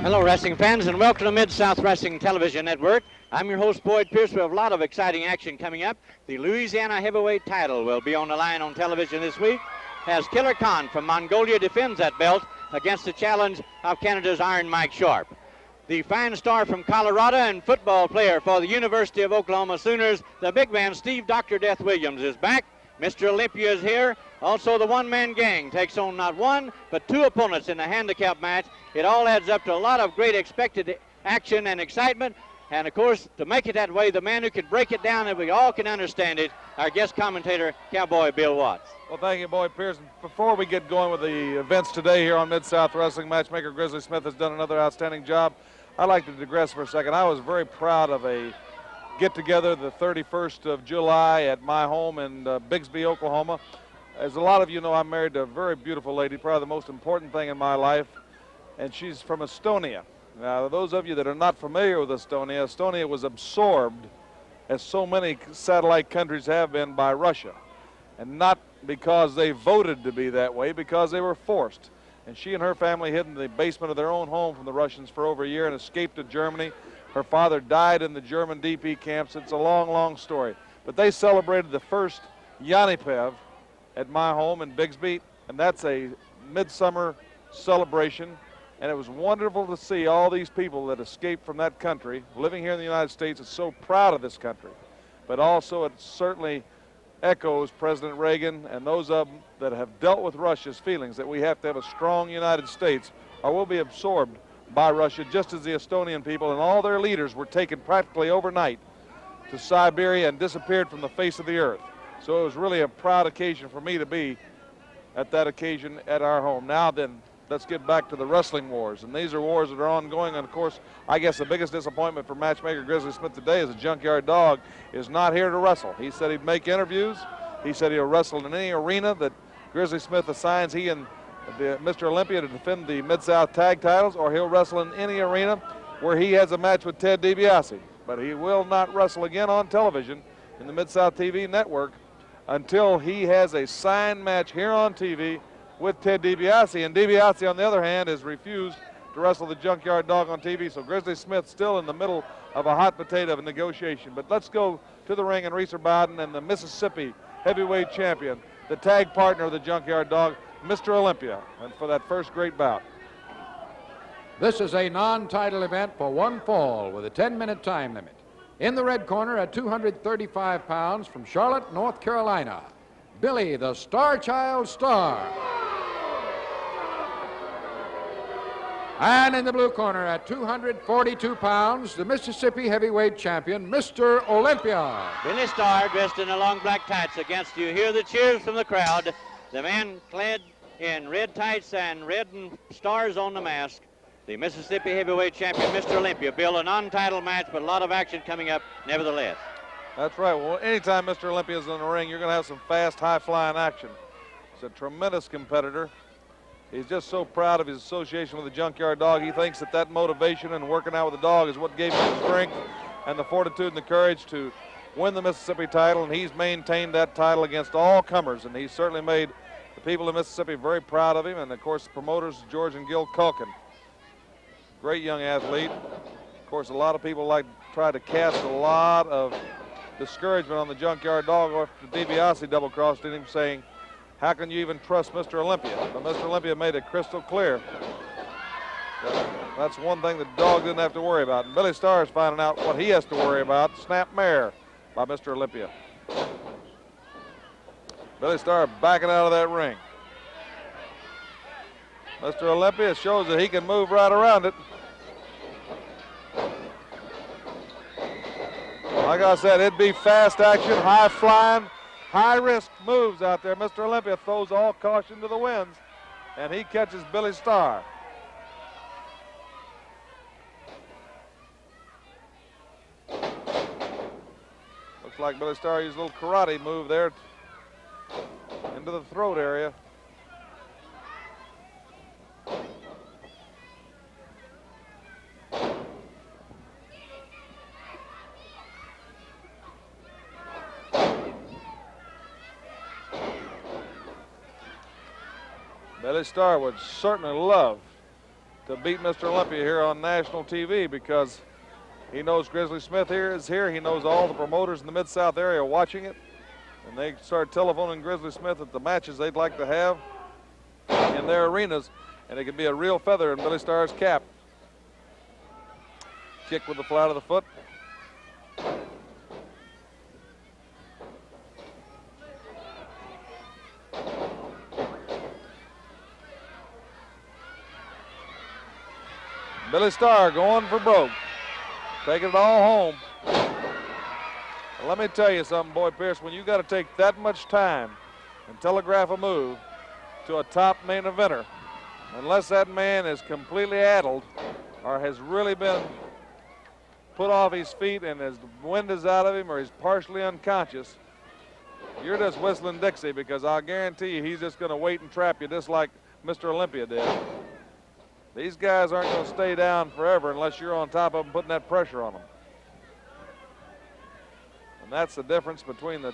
Hello, wrestling fans, and welcome to Mid-South Wrestling Television Network. I'm your host, Boyd Pierce. We have a lot of exciting action coming up. The Louisiana Heavyweight Title will be on the line on television this week as Killer Khan from Mongolia defends that belt against the challenge of Canada's Iron Mike Sharp. The fine star from Colorado and football player for the University of Oklahoma Sooners, the big man Steve Dr. Death Williams, is back. Mr. Olympia is here. Also, the one-man gang takes on not one, but two opponents in the handicap match. It all adds up to a lot of great expected action and excitement. And, of course, to make it that way, the man who can break it down and we all can understand it, our guest commentator, Cowboy Bill Watts. Well, thank you, Boyd Pierce. Before we get going with the events today here on Mid-South Wrestling, matchmaker Grizzly Smith has done another outstanding job. I'd like to digress for a second. I was very proud of a get-together the 31st of July at my home in Bixby, Oklahoma. As a lot of you know, I'm married to a very beautiful lady, probably the most important thing in my life, and she's from Estonia. Now, those of you that are not familiar with Estonia, Estonia was absorbed, as so many satellite countries have been, by Russia. And not because they voted to be that way, because they were forced. And she and her family hid in the basement of their own home from the Russians for over a year and escaped to Germany. Her father died in the German DP camps. It's a long, long story. But they celebrated the first Yanipev at my home in Bixby, and that's a midsummer celebration. And it was wonderful to see all these people that escaped from that country living here in the United States. It's so proud of this country. But also it certainly echoes President Reagan and those of them that have dealt with Russia's feelings that we have to have a strong United States or we'll be absorbed by Russia, just as the Estonian people and all their leaders were taken practically overnight to Siberia and disappeared from the face of the earth. So it was really a proud occasion for me to be at that occasion at our home. Now then, let's get back to the wrestling wars. And these are wars that are ongoing. And, of course, I guess the biggest disappointment for matchmaker Grizzly Smith today is the Junkyard Dog is not here to wrestle. He said he'd make interviews. He said he'll wrestle in any arena that Grizzly Smith assigns he and Mr. Olympia to defend the Mid-South tag titles, or he'll wrestle in any arena where he has a match with Ted DiBiase. But he will not wrestle again on television in the Mid-South TV network until he has a signed match here on TV with Ted DiBiase. And DiBiase, on the other hand, has refused to wrestle the Junkyard Dog on TV. So Grizzly Smith still in the middle of a hot potato of a negotiation. But let's go to the ring, and Reeser Bowden and the Mississippi heavyweight champion, the tag partner of the Junkyard Dog, Mr. Olympia, and for that first great bout. This is a non-title event for one fall with a 10-minute time limit. In the red corner at 235 pounds from Charlotte, North Carolina, Billy the Star Child Starr. And in the blue corner at 242 pounds, the Mississippi heavyweight champion, Mr. Olympia. Billy Starr, dressed in the long black tights against you. Hear the cheers from the crowd. The man clad in red tights and red stars on the mask. The Mississippi heavyweight champion, Mr. Olympia. Bill, a non-title match, but a lot of action coming up nevertheless. That's right. Well, anytime Mr. Olympia is in the ring, you're going to have some fast, high-flying action. He's a tremendous competitor. He's just so proud of his association with the Junkyard Dog. He thinks that that motivation and working out with the dog is what gave him the strength and the fortitude and the courage to win the Mississippi title, and he's maintained that title against all comers, and he's certainly made the people of Mississippi very proud of him, and, of course, the promoters, George and Gil Culkin. Great young athlete. Of course, a lot of people like to try to cast a lot of discouragement on the Junkyard Dog after DiBiase double-crossed him, saying, how can you even trust Mr. Olympia? But Mr. Olympia made it crystal clear. That's one thing the dog didn't have to worry about. And Billy Starr is finding out what he has to worry about. Snap mare by Mr. Olympia. Billy Starr backing out of that ring. Mr. Olympia shows that he can move right around it. Like I said, it'd be fast action, high flying, high risk moves out there. Mr. Olympia throws all caution to the winds, and he catches Billy Starr. Looks like Billy Starr used a little karate move there into the throat area. Billy Starr would certainly love to beat Mr. Olympia here on national TV, because he knows Grizzly Smith is here. He knows all the promoters in the Mid-South area watching it. And they start telephoning Grizzly Smith at the matches they'd like to have in their arenas. And it could be a real feather in Billy Starr's cap. Kick with the flat of the foot. Billy Starr going for broke. Taking it all home. Well, let me tell you something, Boyd Pierce. When you got to take that much time and telegraph a move to a top main eventer, unless that man is completely addled or has really been put off his feet and his wind is out of him or he's partially unconscious, you're just whistling Dixie, because I'll guarantee you he's just going to wait and trap you just like Mr. Olympia did. These guys aren't going to stay down forever unless you're on top of them putting that pressure on them. And that's the difference between the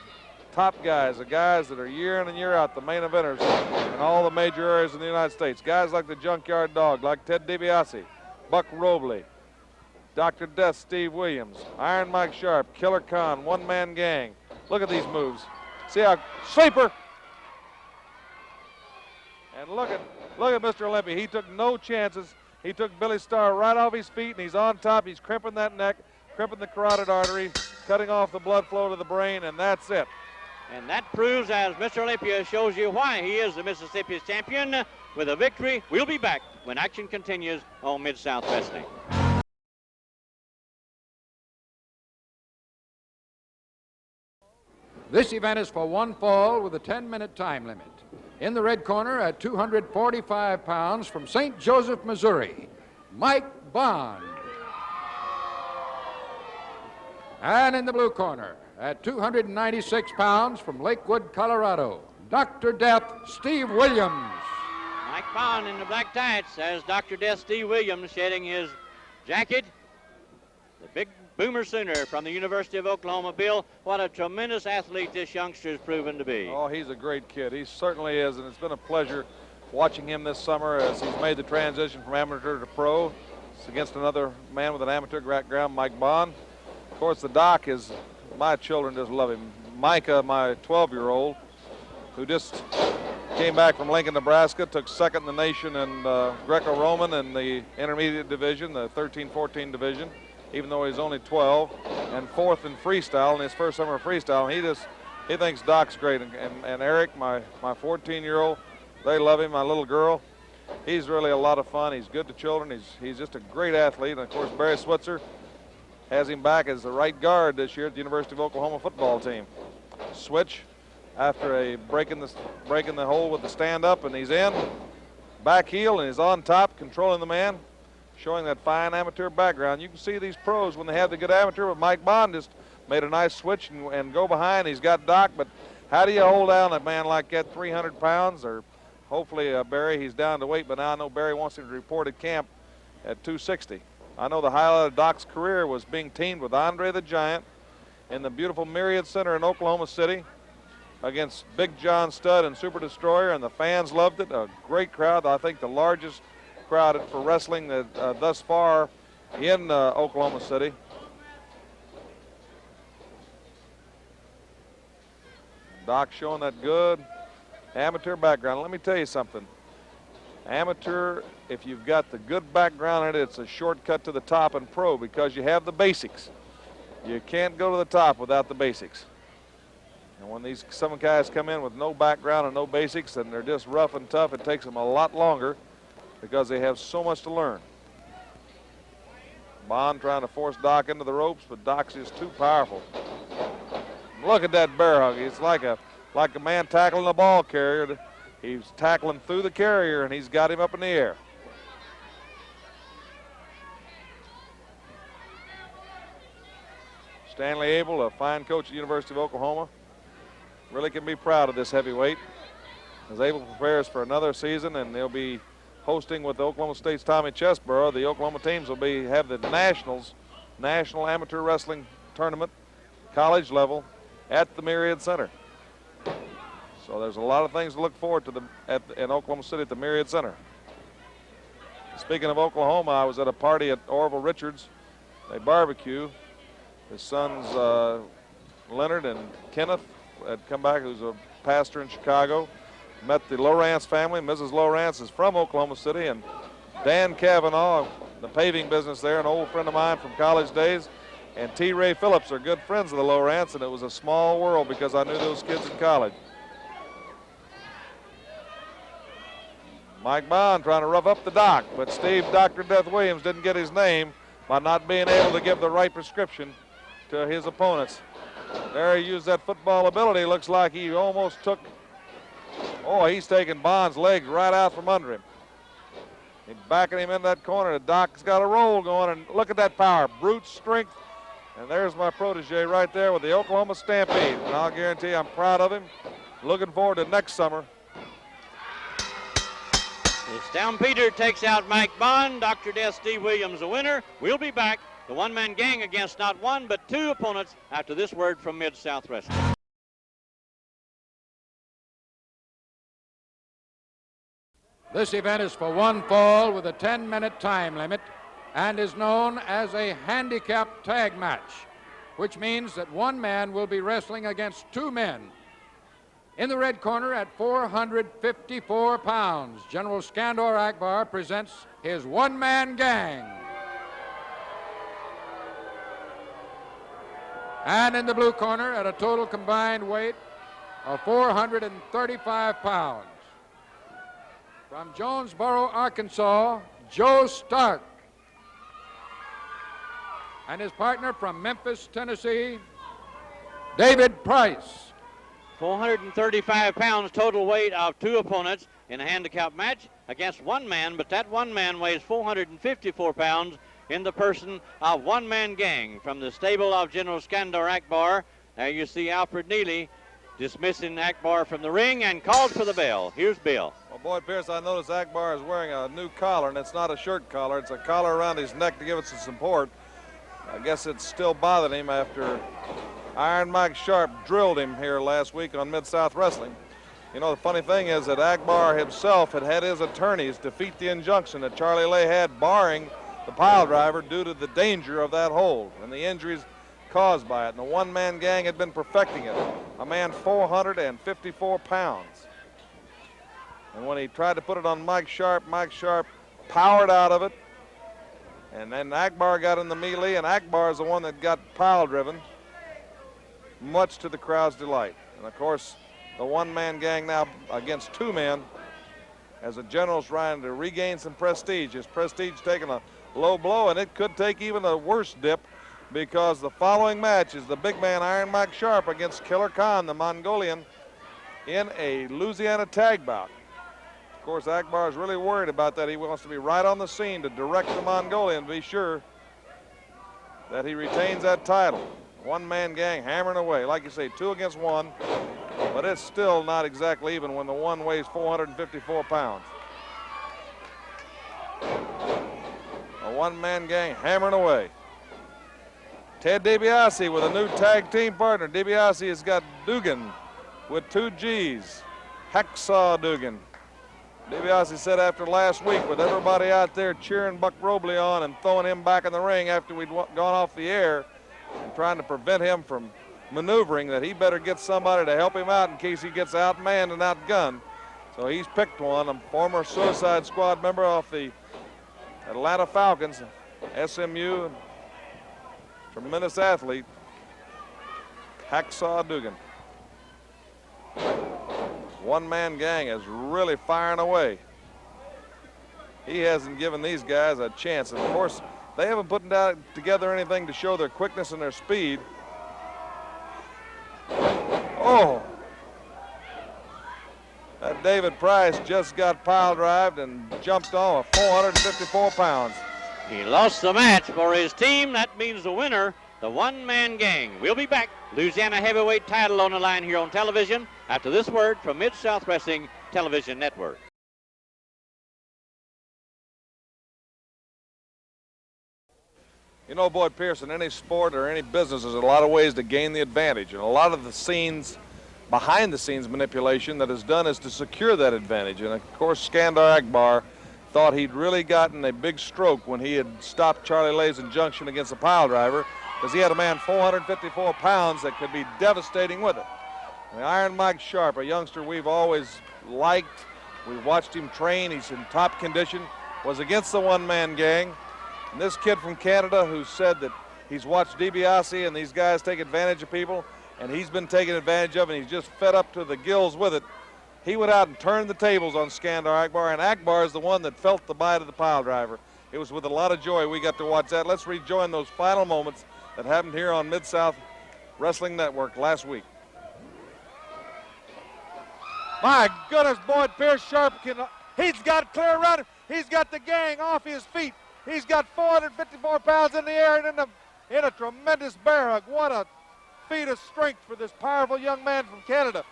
top guys, the guys that are year in and year out, the main eventers in all the major areas in the United States. Guys like the Junkyard Dog, like Ted DiBiase, Buck Robley, Dr. Death, Steve Williams, Iron Mike Sharp, Killer Khan, One Man Gang. Look at these moves. See how, sleeper! And look at Mr. Olympia. He took no chances. He took Billy Starr right off his feet, and he's on top. He's crimping that neck, crimping the carotid artery, cutting off the blood flow to the brain, and that's it. And that proves, as Mr. Olympia shows you, why he is the Mississippi's champion. With a victory, we'll be back when action continues on Mid-South Wrestling. This event is for one fall with a 10-minute time limit. In the red corner at 245 pounds from St. Joseph, Missouri, Mike Bond. And in the blue corner at 296 pounds from Lakewood, Colorado, Dr. Death, Steve Williams. Mike Bond in the black tights as Dr. Death Steve Williams shedding his jacket. The big Boomer Sooner from the University of Oklahoma. Bill, what a tremendous athlete this youngster has proven to be. Oh, he's a great kid. He certainly is, and it's been a pleasure watching him this summer as he's made the transition from amateur to pro. It's against another man with an amateur background, Mike Bond. Of course, the doc is, my children just love him. Micah, my 12-year-old, who just came back from Lincoln, Nebraska, took second in the nation in Greco-Roman in the intermediate division, the 13-14 division, even though he's only 12, and fourth in freestyle in his first summer of freestyle. And he thinks Doc's great. And Eric, my 14-year-old, they love him, my little girl. He's really a lot of fun. He's good to children. He's just a great athlete. And of course, Barry Switzer has him back as the right guard this year at the University of Oklahoma football team. Switch after a breaking the hole with the stand up, and he's in. Back heel, and he's on top, controlling the man, showing that fine amateur background. You can see these pros when they have the good amateur, but Mike Bond just made a nice switch and go behind. He's got Doc, but how do you hold down a man like that, 300 pounds? Or hopefully Barry, he's down to weight, but now I know Barry wants him to report at camp at 260. I know the highlight of Doc's career was being teamed with Andre the Giant in the beautiful Myriad Center in Oklahoma City against Big John Studd and Super Destroyer, and the fans loved it. A great crowd. I think the largest crowd for wrestling thus far in Oklahoma City. Doc showing that good amateur background. Let me tell you something. Amateur, if you've got the good background in it, it's a shortcut to the top and pro because you have the basics. You can't go to the top without the basics. And when some guys come in with no background and no basics and they're just rough and tough, it takes them a lot longer because they have so much to learn. Bond trying to force Doc into the ropes, but Doc's just too powerful. Look at that bear hug. It's like a man tackling a ball carrier. He's tackling through the carrier, and he's got him up in the air. Stanley Abel, a fine coach at the University of Oklahoma, really can be proud of this heavyweight as Abel prepares for another season, and they'll be hosting with Oklahoma State's Tommy Chesborough. The Oklahoma teams will have the National Amateur Wrestling Tournament, college level, at the Myriad Center. So there's a lot of things to look forward to in Oklahoma City at the Myriad Center. Speaking of Oklahoma, I was at a party at Orville Richards. They barbecue. His sons, Leonard and Kenneth, had come back, who's a pastor in Chicago. Met the Lawrence family. Mrs. Lawrence is from Oklahoma City, and Dan Cavanaugh, the paving business there, an old friend of mine from college days, and T. Ray Phillips are good friends of the Lawrence, and it was a small world because I knew those kids in college. Mike Bond trying to rough up the doc, but Steve Dr. Death Williams didn't get his name by not being able to give the right prescription to his opponents. There he used that football ability. Looks like he almost took, oh, he's taking Bond's legs right out from under him. He's backing him into that corner. The doc's got a roll going, and look at that power, brute strength. And there's my protege right there with the Oklahoma Stampede. And I'll guarantee I'm proud of him. Looking forward to next summer. The Stampeder takes out Mike Bond. Dr. Death Steve Williams, the winner. We'll be back. The one-man gang against not one, but two opponents after this word from Mid-South Wrestling. This event is for one fall with a 10-minute time limit and is known as a handicap tag match, which means that one man will be wrestling against two men. In the red corner at 454 pounds, General Skandor Akbar presents his one-man gang. And in the blue corner at a total combined weight of 435 pounds, from Jonesboro, Arkansas, Joe Stark. And his partner from Memphis, Tennessee, David Price. 435 pounds total weight of two opponents in a handicap match against one man, but that one man weighs 454 pounds in the person of one-man gang from the stable of General Skandor Akbar. There you see Alfred Neely dismissing Akbar from the ring and called for the bell. Here's Bill. Well, Boyd Pierce, I noticed Akbar is wearing a new collar, and it's not a shirt collar. It's a collar around his neck to give it some support. I guess it's still bothering him after Iron Mike Sharp drilled him here last week on Mid-South Wrestling. You know, the funny thing is that Akbar himself had his attorneys defeat the injunction that Charlie Lay had barring the pile driver due to the danger of that hold and the injuries caused by it. And the one-man gang had been perfecting it. A man 454 pounds. And when he tried to put it on Mike Sharp powered out of it. And then Akbar got in the melee, and Akbar is the one that got pile driven, much to the crowd's delight. And of course, the one-man gang now against two men as the General's trying to regain some prestige. His prestige taking a low blow, and it could take even a worse dip because the following match is the big man Iron Mike Sharp against Killer Khan, the Mongolian, in a Louisiana tag bout. Of course, Akbar is really worried about that. He wants to be right on the scene to direct the Mongolian to be sure that he retains that title. One-man gang hammering away. Like you say, 2 against 1, but it's still not exactly even when the one weighs 454 pounds. A one-man gang hammering away. Ted DiBiase with a new tag team partner. DiBiase has got Dugan with 2 G's. Hacksaw Dugan. DiBiase said after last week, with everybody out there cheering Buck Robley on and throwing him back in the ring after we'd gone off the air and trying to prevent him from maneuvering, that he better get somebody to help him out in case he gets outmanned and outgunned. So he's picked one, a former Suicide Squad member off the Atlanta Falcons, SMU, tremendous athlete, Hacksaw Dugan. One-man gang is really firing away. He hasn't given these guys a chance. And of course, they haven't put together anything to show their quickness and their speed. Oh! That David Price just got pile drived and jumped on with 454 pounds. He lost the match for his team. That means the winner, the one-man gang. We'll be back. Louisiana Heavyweight Title on the line here on television after this word from Mid-South Wrestling Television Network. You know, Boyd Pierce, in any sport or any business, there's a lot of ways to gain the advantage. And a lot of the scenes, behind-the-scenes manipulation that is done is to secure that advantage. And, of course, Skandor Akbar thought he'd really gotten a big stroke when he had stopped Charlie Lay's injunction against the pile driver, because he had a man 454 pounds that could be devastating with it. And Iron Mike Sharp, a youngster we've always liked. We watched him train. He's in top condition. Was against the one-man gang. And this kid from Canada who said that he's watched DiBiase and these guys take advantage of people, and he's been taken advantage of, and he's just fed up to the gills with it. He went out and turned the tables on Skandor Akbar, and Akbar is the one that felt the bite of the pile driver. It was with a lot of joy we got to watch that. Let's rejoin those final moments that happened here on Mid-South Wrestling Network last week. My goodness, Boyd Pierce Sharp, he's got clear run. He's got the gang off his feet. He's got 454 pounds in the air and in a tremendous bear hug. What a feat of strength for this powerful young man from Canada.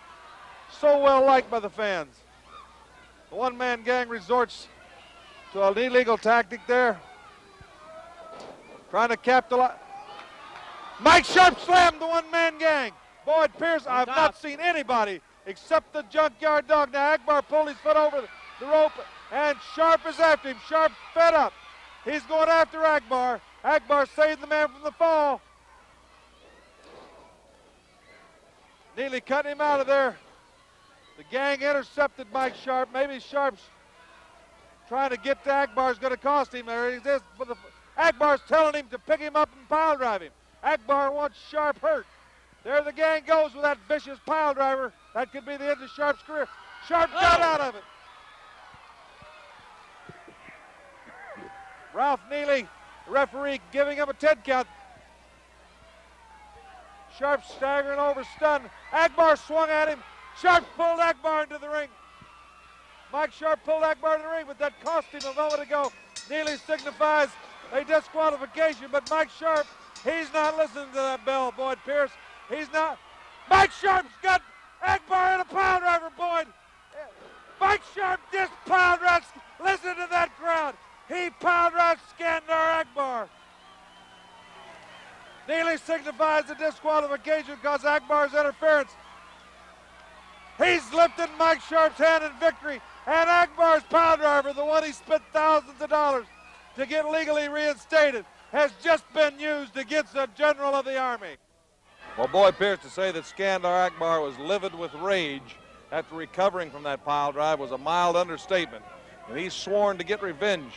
So well liked by the fans. The one-man gang resorts to an illegal tactic there. Trying to capitalize. Mike Sharp slammed the one-man gang. Boyd Pierce, I've not seen anybody except the junkyard dog. Now Akbar pulled his foot over the rope, and Sharp is after him. Sharp fed up. He's going after Akbar. Akbar saved the man from the fall. Nearly cutting him out of there. The gang intercepted Mike Sharp. Maybe Sharp's trying to get to Akbar's going to cost him there. Akbar's telling him to pick him up and pile drive him. Akbar wants Sharp hurt. There the gang goes with that vicious pile driver. That could be the end of Sharp's career. Sharp got out of it. Ralph Neely, the referee, giving him a 10 count. Sharp staggering over, stunned. Akbar swung at him. Sharp pulled Akbar into the ring. Mike Sharp pulled Akbar into the ring, but that cost him a moment ago. Neely signifies a disqualification, but Mike Sharp, he's not listening to that bell, Boyd Pierce. He's not. Mike Sharp's got Akbar in a pile driver, Boyd. Mike Sharp just pile drives. Listen to that crowd. He pile drives Skandor Akbar. Neely signifies the disqualification because Akbar's interference. He's lifted Mike Sharp's hand in victory, and Akbar's pile driver, the one he spent thousands of dollars to get legally reinstated, has just been used against a general of the Army. Well, Boyd Pierce, to say that Skandor Akbar was livid with rage after recovering from that pile drive was a mild understatement. And he's sworn to get revenge.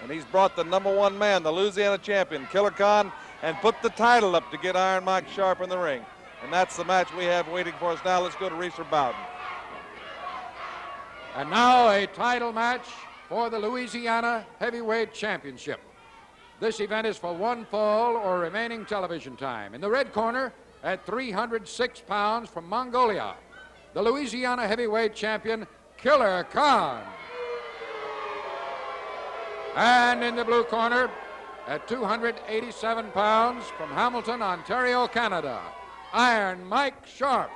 And he's brought the #1 man, the Louisiana champion, Killer Khan, and put the title up to get Iron Mike Sharp in the ring. And that's the match we have waiting for us now. Let's go to Reeser Bowden. And now a title match for the Louisiana Heavyweight Championship. This event is for one fall or remaining television time. In the red corner, at 306 pounds from Mongolia, the Louisiana Heavyweight Champion, Killer Khan. And in the blue corner, at 287 pounds from Hamilton, Ontario, Canada, Iron Mike Sharp.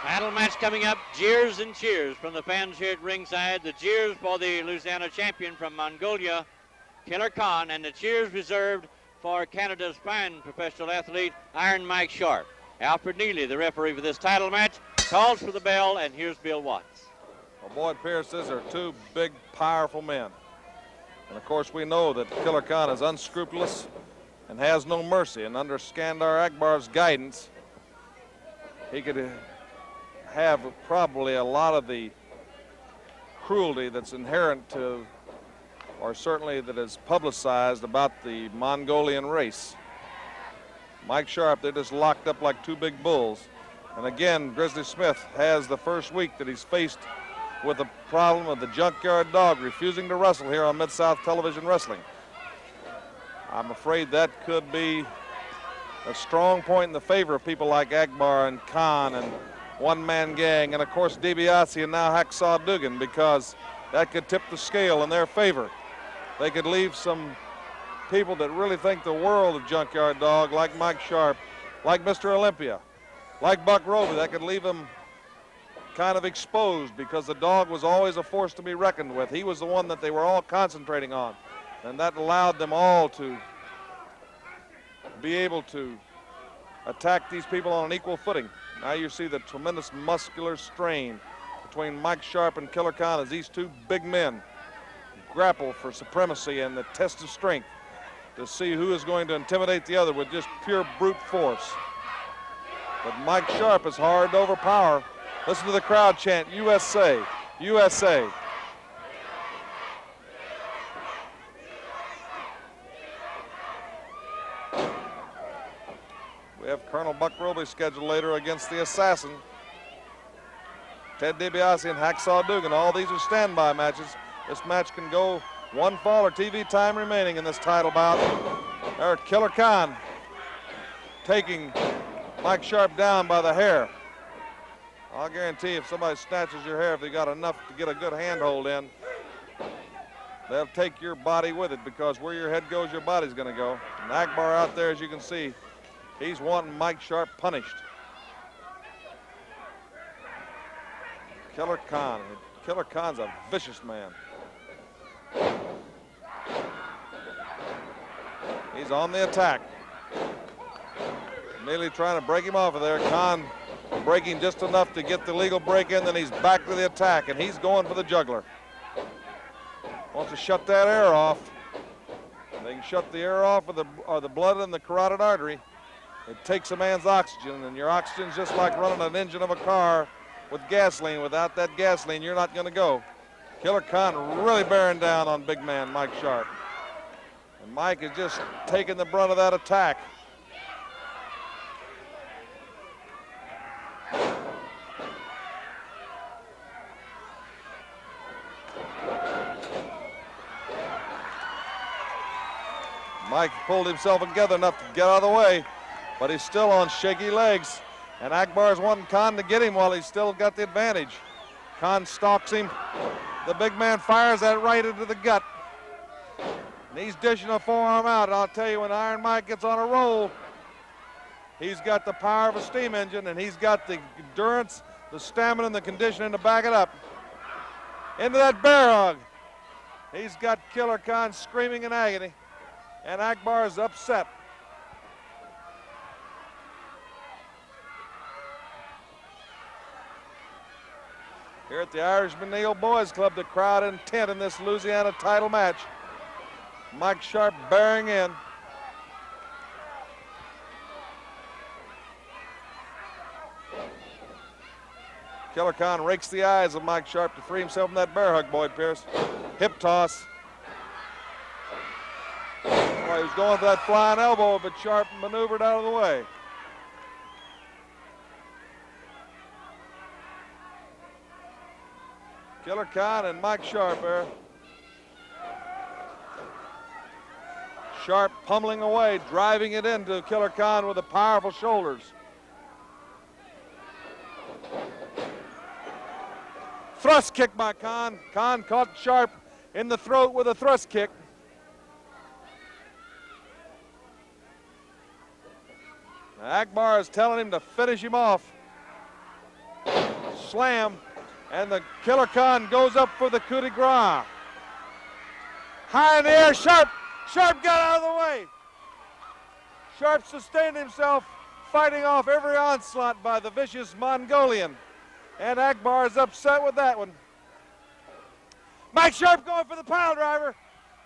Title match coming up. Jeers and cheers from the fans here at ringside. The cheers for the Louisiana champion from Mongolia, Killer Khan, and the cheers reserved for Canada's fine professional athlete, Iron Mike Sharp. Alfred Neely, the referee for this title match, calls for the bell, and here's Bill Watts. Well, Boyd Pierce, these are two big, powerful men. And, of course, we know that Killer Khan is unscrupulous and has no mercy. And under Skandor Akbar's guidance, he could have probably a lot of the cruelty that's inherent to, or certainly that is publicized about the Mongolian race. Mike Sharp, they're just locked up like two big bulls. And again, Grizzly Smith has the first week that he's faced with the problem of the junkyard dog refusing to wrestle here on Mid-South Television Wrestling. I'm afraid that could be a strong point in the favor of people like Akbar and Khan and one-man gang, and of course DiBiase and now Hacksaw Dugan, because that could tip the scale in their favor. They could leave some people that really think the world of junkyard dog, like Mike Sharp, like Mr. Olympia, like Buck Roby. That could leave them kind of exposed, because the dog was always a force to be reckoned with. He was the one that they were all concentrating on, and that allowed them all to be able to attack these people on an equal footing. Now you see the tremendous muscular strain between Mike Sharp and Killer Khan as these two big men grapple for supremacy and the test of strength to see who is going to intimidate the other with just pure brute force. But Mike Sharp is hard to overpower. Listen to the crowd chant, USA, USA. We have Colonel Buck Roby scheduled later against the Assassin. Ted DiBiase and Hacksaw Dugan. All these are standby matches. This match can go one fall or TV time remaining in this title bout. There, Killer Khan taking Mike Sharp down by the hair. I'll guarantee if somebody snatches your hair, if they got enough to get a good handhold in, they'll take your body with it, because where your head goes, your body's going to go. And Akbar out there, as you can see, he's wanting Mike Sharp punished. Killer Khan. Killer Khan's a vicious man. He's on the attack. Nearly trying to break him off of there. Khan breaking just enough to get the legal break in, then he's back to the attack, and he's going for the juggler. Wants to shut that air off. They can shut the air off or the blood in the carotid artery. It takes a man's oxygen, and your oxygen's just like running an engine of a car with gasoline. Without that gasoline, you're not going to go. Killer Khan really bearing down on big man Mike Sharp. And Mike is just taking the brunt of that attack. Mike pulled himself together enough to get out of the way, but he's still on shaky legs. And Akbar's wanting Khan to get him while he's still got the advantage. Khan stalks him. The big man fires that right into the gut. And he's dishing a forearm out. And I'll tell you, when Iron Mike gets on a roll, he's got the power of a steam engine, and he's got the endurance, the stamina, and the conditioning to back it up. Into that bear hug. He's got Killer Khan screaming in agony, and Akbar is upset. Here at the Irishman Neal Boys Club, the crowd intent in this Louisiana title match. Mike Sharp bearing in. Killer Khan rakes the eyes of Mike Sharp to free himself from that bear hug, Boyd Pierce. Hip toss. Well, he was going for that flying elbow, but Sharp maneuvered out of the way. Killer Khan and Mike Sharp there. Sharp pummeling away, driving it into Killer Khan with the powerful shoulders. Thrust kick by Khan. Khan caught Sharp in the throat with a thrust kick. Now Akbar is telling him to finish him off. Slam. And the Killer Khan goes up for the coup de grace. High in the air, Sharp got out of the way. Sharp sustained himself, fighting off every onslaught by the vicious Mongolian. And Akbar is upset with that one. Mike Sharp going for the pile driver.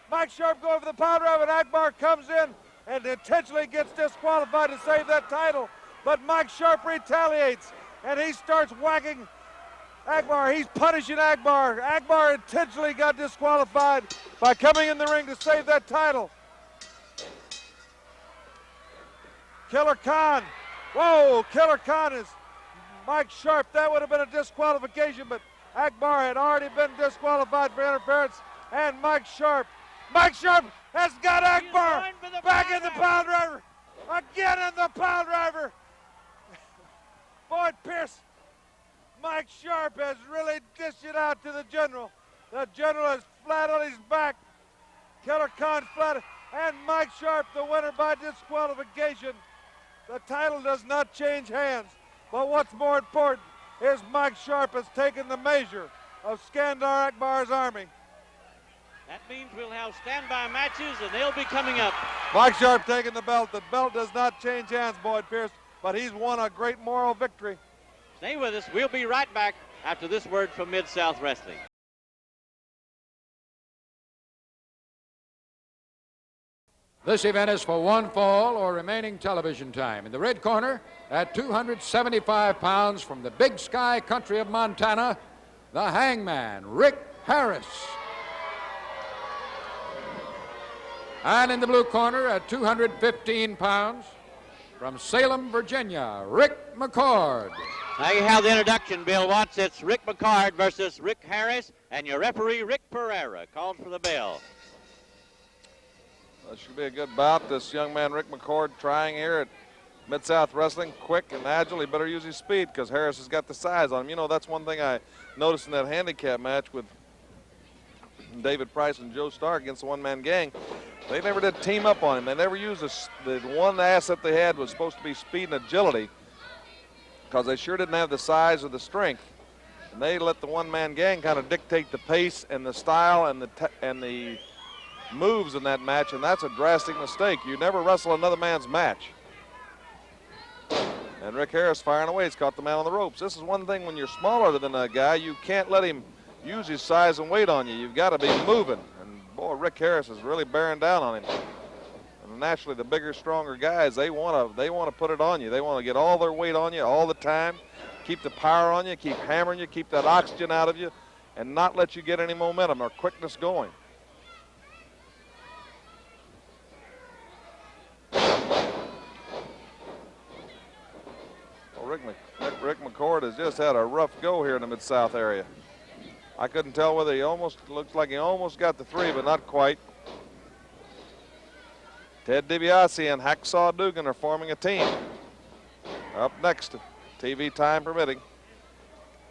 Mike Sharp going for the pile driver, and Akbar comes in and intentionally gets disqualified to save that title. But Mike Sharp retaliates, and he starts whacking Akbar. He's punishing Akbar. Akbar intentionally got disqualified by coming in the ring to save that title. Killer Khan. Whoa, Killer Khan is Mike Sharp. That would have been a disqualification, but Akbar had already been disqualified for interference. And Mike Sharp has got Akbar back in the pile driver. Again in the pile driver. Boyd Pierce. Mike Sharp has really dished it out to the General. The General is flat on his back. Killer Khan flat, and Mike Sharp the winner by disqualification. The title does not change hands, but what's more important is Mike Sharp has taken the measure of Skandor Akbar's army. That means we'll have standby matches, and they'll be coming up. Mike Sharp taking the belt. The belt does not change hands, Boyd Pierce, but he's won a great moral victory. Stay with us. We'll be right back after this word from Mid-South Wrestling. This event is for one fall or remaining television time. In the red corner, at 275 pounds from the Big Sky country of Montana, the Hangman, Rick Harris. And in the blue corner, at 215 pounds, from Salem, Virginia, Rick McCord. Now you have the introduction, Bill Watts. It's Rick McCord versus Rick Harris, and your referee, Rick Pereira, called for the bell. That should be a good bout. This young man, Rick McCord, trying here at Mid-South Wrestling. Quick and agile. He better use his speed because Harris has got the size on him. You know, that's one thing I noticed in that handicap match with David Price and Joe Starr against the one-man gang. They never did team up on him. They never used the one asset they had was supposed to be speed and agility because they sure didn't have the size or the strength. And they let the one-man gang kind of dictate the pace and the style and the moves in that match, and that's a drastic mistake. You never wrestle another man's match. And Rick Harris firing away. He's caught the man on the ropes. This is one thing when you're smaller than a guy, you can't let him use his size and weight on you. You've got to be moving. And boy, Rick Harris is really bearing down on him. And naturally, the bigger, stronger guys, they want to put it on you. They want to get all their weight on you all the time, keep the power on you, keep hammering you, keep that oxygen out of you, and not let you get any momentum or quickness going. Rick McCord has just had a rough go here in the Mid-South area. I couldn't tell whether looks like he almost got the three, but not quite. Ted DiBiase and Hacksaw Dugan are forming a team. Up next, TV time permitting.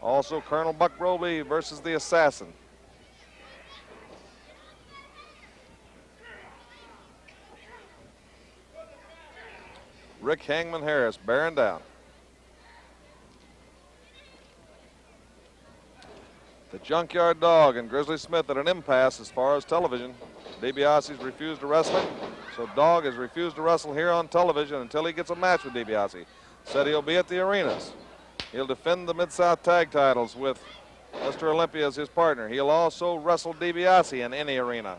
Also, Colonel Buck Roby versus the Assassin. Rick Hangman Harris bearing down. The Junkyard Dog and Grizzly Smith at an impasse as far as television. DiBiase's refused to wrestle, so Dog has refused to wrestle here on television until he gets a match with DiBiase. Said he'll be at the arenas. He'll defend the Mid-South tag titles with Mr. Olympia as his partner. He'll also wrestle DiBiase in any arena.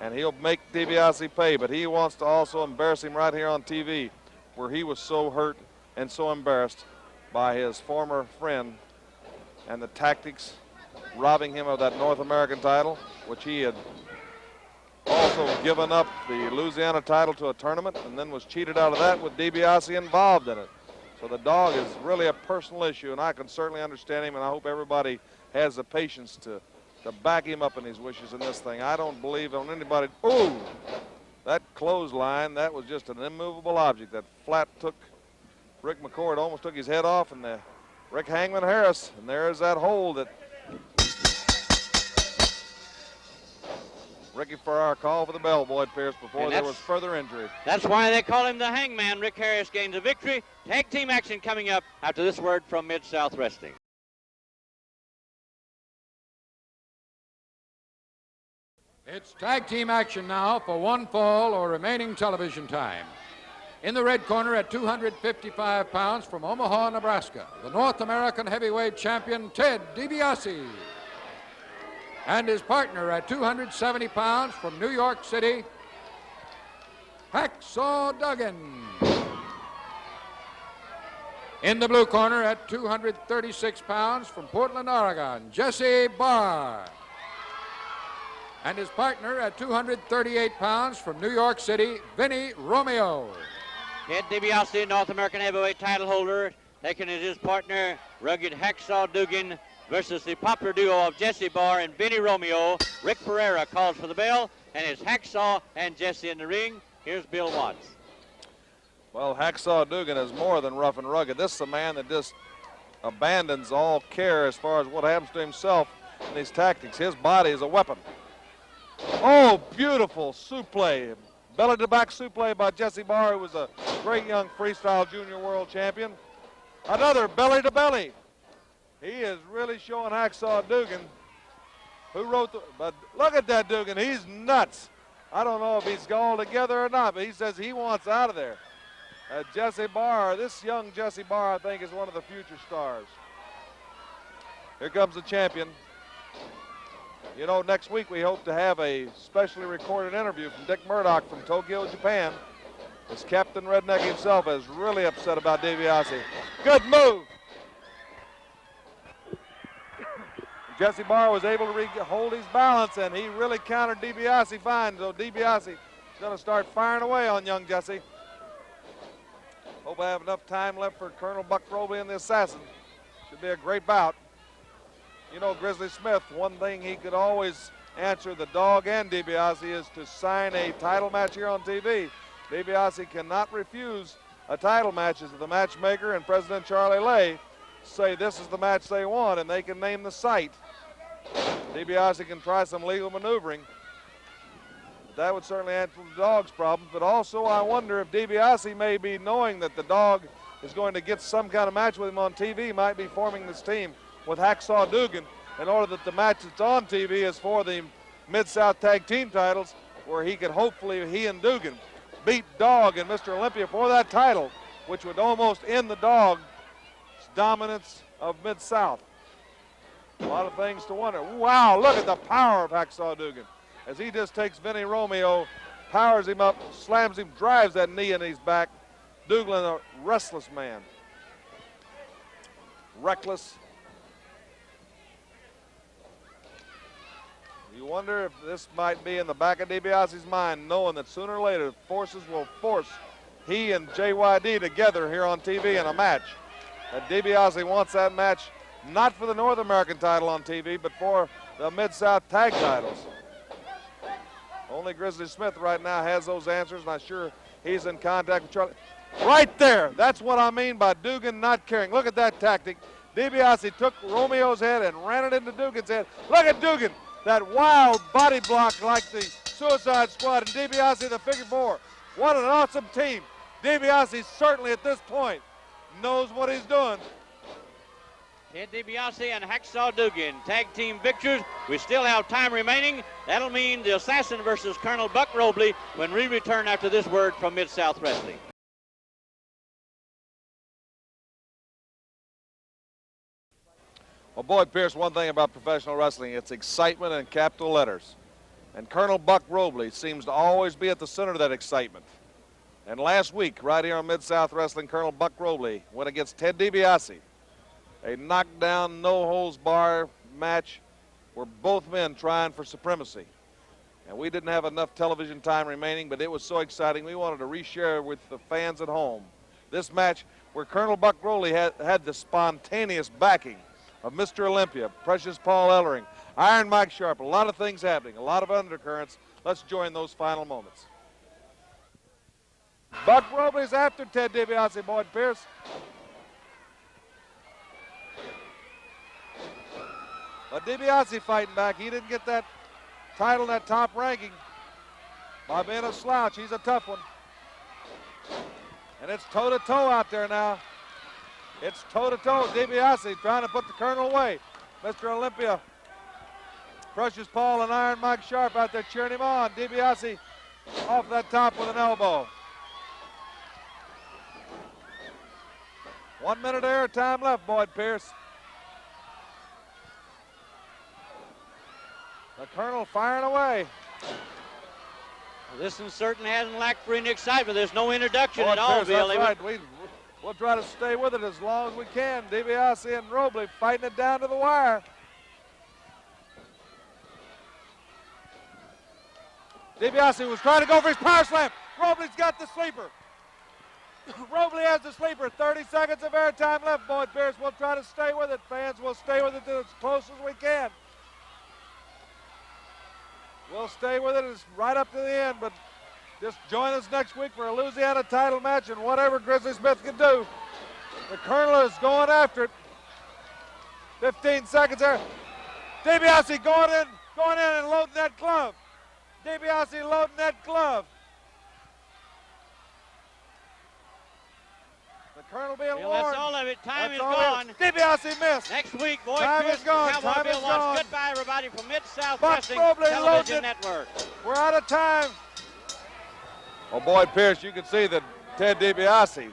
And he'll make DiBiase pay, but he wants to also embarrass him right here on TV, where he was so hurt and so embarrassed by his former friend and the tactics robbing him of that North American title, which he had also given up the Louisiana title to a tournament and then was cheated out of that with DiBiase involved in it. So the Dog is really a personal issue, and I can certainly understand him, and I hope everybody has the patience to back him up in his wishes in this thing. I don't believe on anybody. Ooh, that clothesline, that was just an immovable object. That flat took Rick McCord, almost took his head off, and the Rick Hangman Harris, and there's that hold that Ricky Farrar called for the bell, Boyd Pierce, before there was further injury. That's why they call him the Hangman. Rick Harris gains a victory. Tag team action coming up after this word from Mid-South Wrestling. It's tag team action now for one fall or remaining television time. In the red corner at 255 pounds from Omaha, Nebraska, the North American Heavyweight Champion, Ted DiBiase. And his partner at 270 pounds from New York City, Hacksaw Dugan. In the blue corner at 236 pounds from Portland, Oregon, Jesse Barr. And his partner at 238 pounds from New York City, Vinny Romeo. Ted DiBiase, North American Heavyweight title holder, taking as his partner, rugged Hacksaw Dugan, versus the popular duo of Jesse Barr and Vinny Romeo. Rick Pereira calls for the bell, and it's Hacksaw and Jesse in the ring. Here's Bill Watts. Well, Hacksaw Dugan is more than rough and rugged. This is a man that just abandons all care as far as what happens to himself in these tactics. His body is a weapon. Oh, beautiful suplex. Belly-to-back suplex by Jesse Barr, who was a great young freestyle junior world champion. Another belly-to-belly. He is really showing Hacksaw Dugan, who wrote the, but look at that Dugan, he's nuts. I don't know if he's galled together or not, but he says he wants out of there. Jesse Barr, this young Jesse Barr, I think, is one of the future stars. Here comes the champion. You know, next week we hope to have a specially recorded interview from Dick Murdoch from Tokyo, Japan. As Captain Redneck himself is really upset about DiBiase. Good move. Jesse Barr was able to hold his balance, and he really countered DiBiase fine. So DiBiase is going to start firing away on young Jesse. Hope I have enough time left for Colonel Buck Robley and the Assassin. Should be a great bout. You know, Grizzly Smith, one thing he could always answer the dog and DiBiase is to sign a title match here on TV. DiBiase cannot refuse a title match as the matchmaker and President Charlie Lay say this is the match they want, and they can name the site. DiBiase can try some legal maneuvering. That would certainly answer the dog's problems, but also I wonder if DiBiase may be knowing that the dog is going to get some kind of match with him on TV, might be forming this team with Hacksaw Dugan in order that the match that's on TV is for the Mid-South Tag Team titles, where he could hopefully, he and Dugan, beat Dog and Mr. Olympia for that title, which would almost end the Dog's dominance of Mid-South. A lot of things to wonder. Wow, look at the power of Hacksaw Dugan as he just takes Vinny Romeo, powers him up, slams him, drives that knee in his back. Dugan, a restless man. Reckless. You wonder if this might be in the back of DiBiase's mind, knowing that sooner or later forces will force he and JYD together here on TV in a match. That DiBiase wants that match not for the North American title on TV, but for the Mid-South tag titles. Only Grizzly Smith right now has those answers, and I'm sure he's in contact with Charlie. Right there, that's what I mean by Dugan not caring. Look at that tactic. DiBiase took Romeo's head and ran it into Dugan's head. Look at Dugan, that wild body block like the Suicide Squad, and DiBiase the figure four. What an awesome team. DiBiase certainly at this point knows what he's doing. Ted DiBiase and Hacksaw Dugan, tag team victors. We still have time remaining. That'll mean the Assassin versus Colonel Buck Robley when we return after this word from Mid-South Wrestling. Well, Boyd Pierce, one thing about professional wrestling, it's excitement in capital letters. And Colonel Buck Robley seems to always be at the center of that excitement. And last week, right here on Mid-South Wrestling, Colonel Buck Robley went against Ted DiBiase. A knockdown, no-holds-bar match where both men trying for supremacy. And we didn't have enough television time remaining, but it was so exciting we wanted to reshare with the fans at home this match where Colonel Buck Robley had the spontaneous backing of Mr. Olympia, Precious Paul Ellering, Iron Mike Sharp, a lot of things happening, a lot of undercurrents. Let's join those final moments. Buck Robley's after Ted DiBiase, Boyd Pierce. But DiBiase fighting back. He didn't get that title in that top ranking by being a slouch. He's a tough one. And it's toe-to-toe out there now. It's toe-to-toe. DiBiase trying to put the Colonel away. Mr. Olympia, Precious Paul and Iron Mike Sharp out there cheering him on. DiBiase off that top with an elbow. 1 minute air time left, Boyd Pierce. The Colonel firing away. Well, this one certainly hasn't lacked for any excitement. There's no introduction Boyd at all, Pierce, Bill. that's right. We'll try to stay with it as long as we can. DiBiase and Robley fighting it down to the wire. DiBiase was trying to go for his power slam. Robley's got the sleeper. Robley has the sleeper. 30 seconds of airtime left, Boyd Pierce. We'll try to stay with it. Fans, we'll stay with it as close as we can. We'll stay with it right up to the end, but just join us next week for a Louisiana title match and whatever Grizzly Smith can do. The Colonel is going after it. 15 seconds there. DiBiase going in and loading that glove. DiBiase loading that glove. The Colonel being Bill, warned. that's all of it. Time is all gone. DiBiase missed. Next week, Boyd Time Pierce is gone. Cowboy Time Bill is wants gone. goodbye, everybody, from Mid-South Buck Wrestling Robley Television loaded it. Network. We're out of time. Well, Boyd Pierce, you can see that Ted DiBiase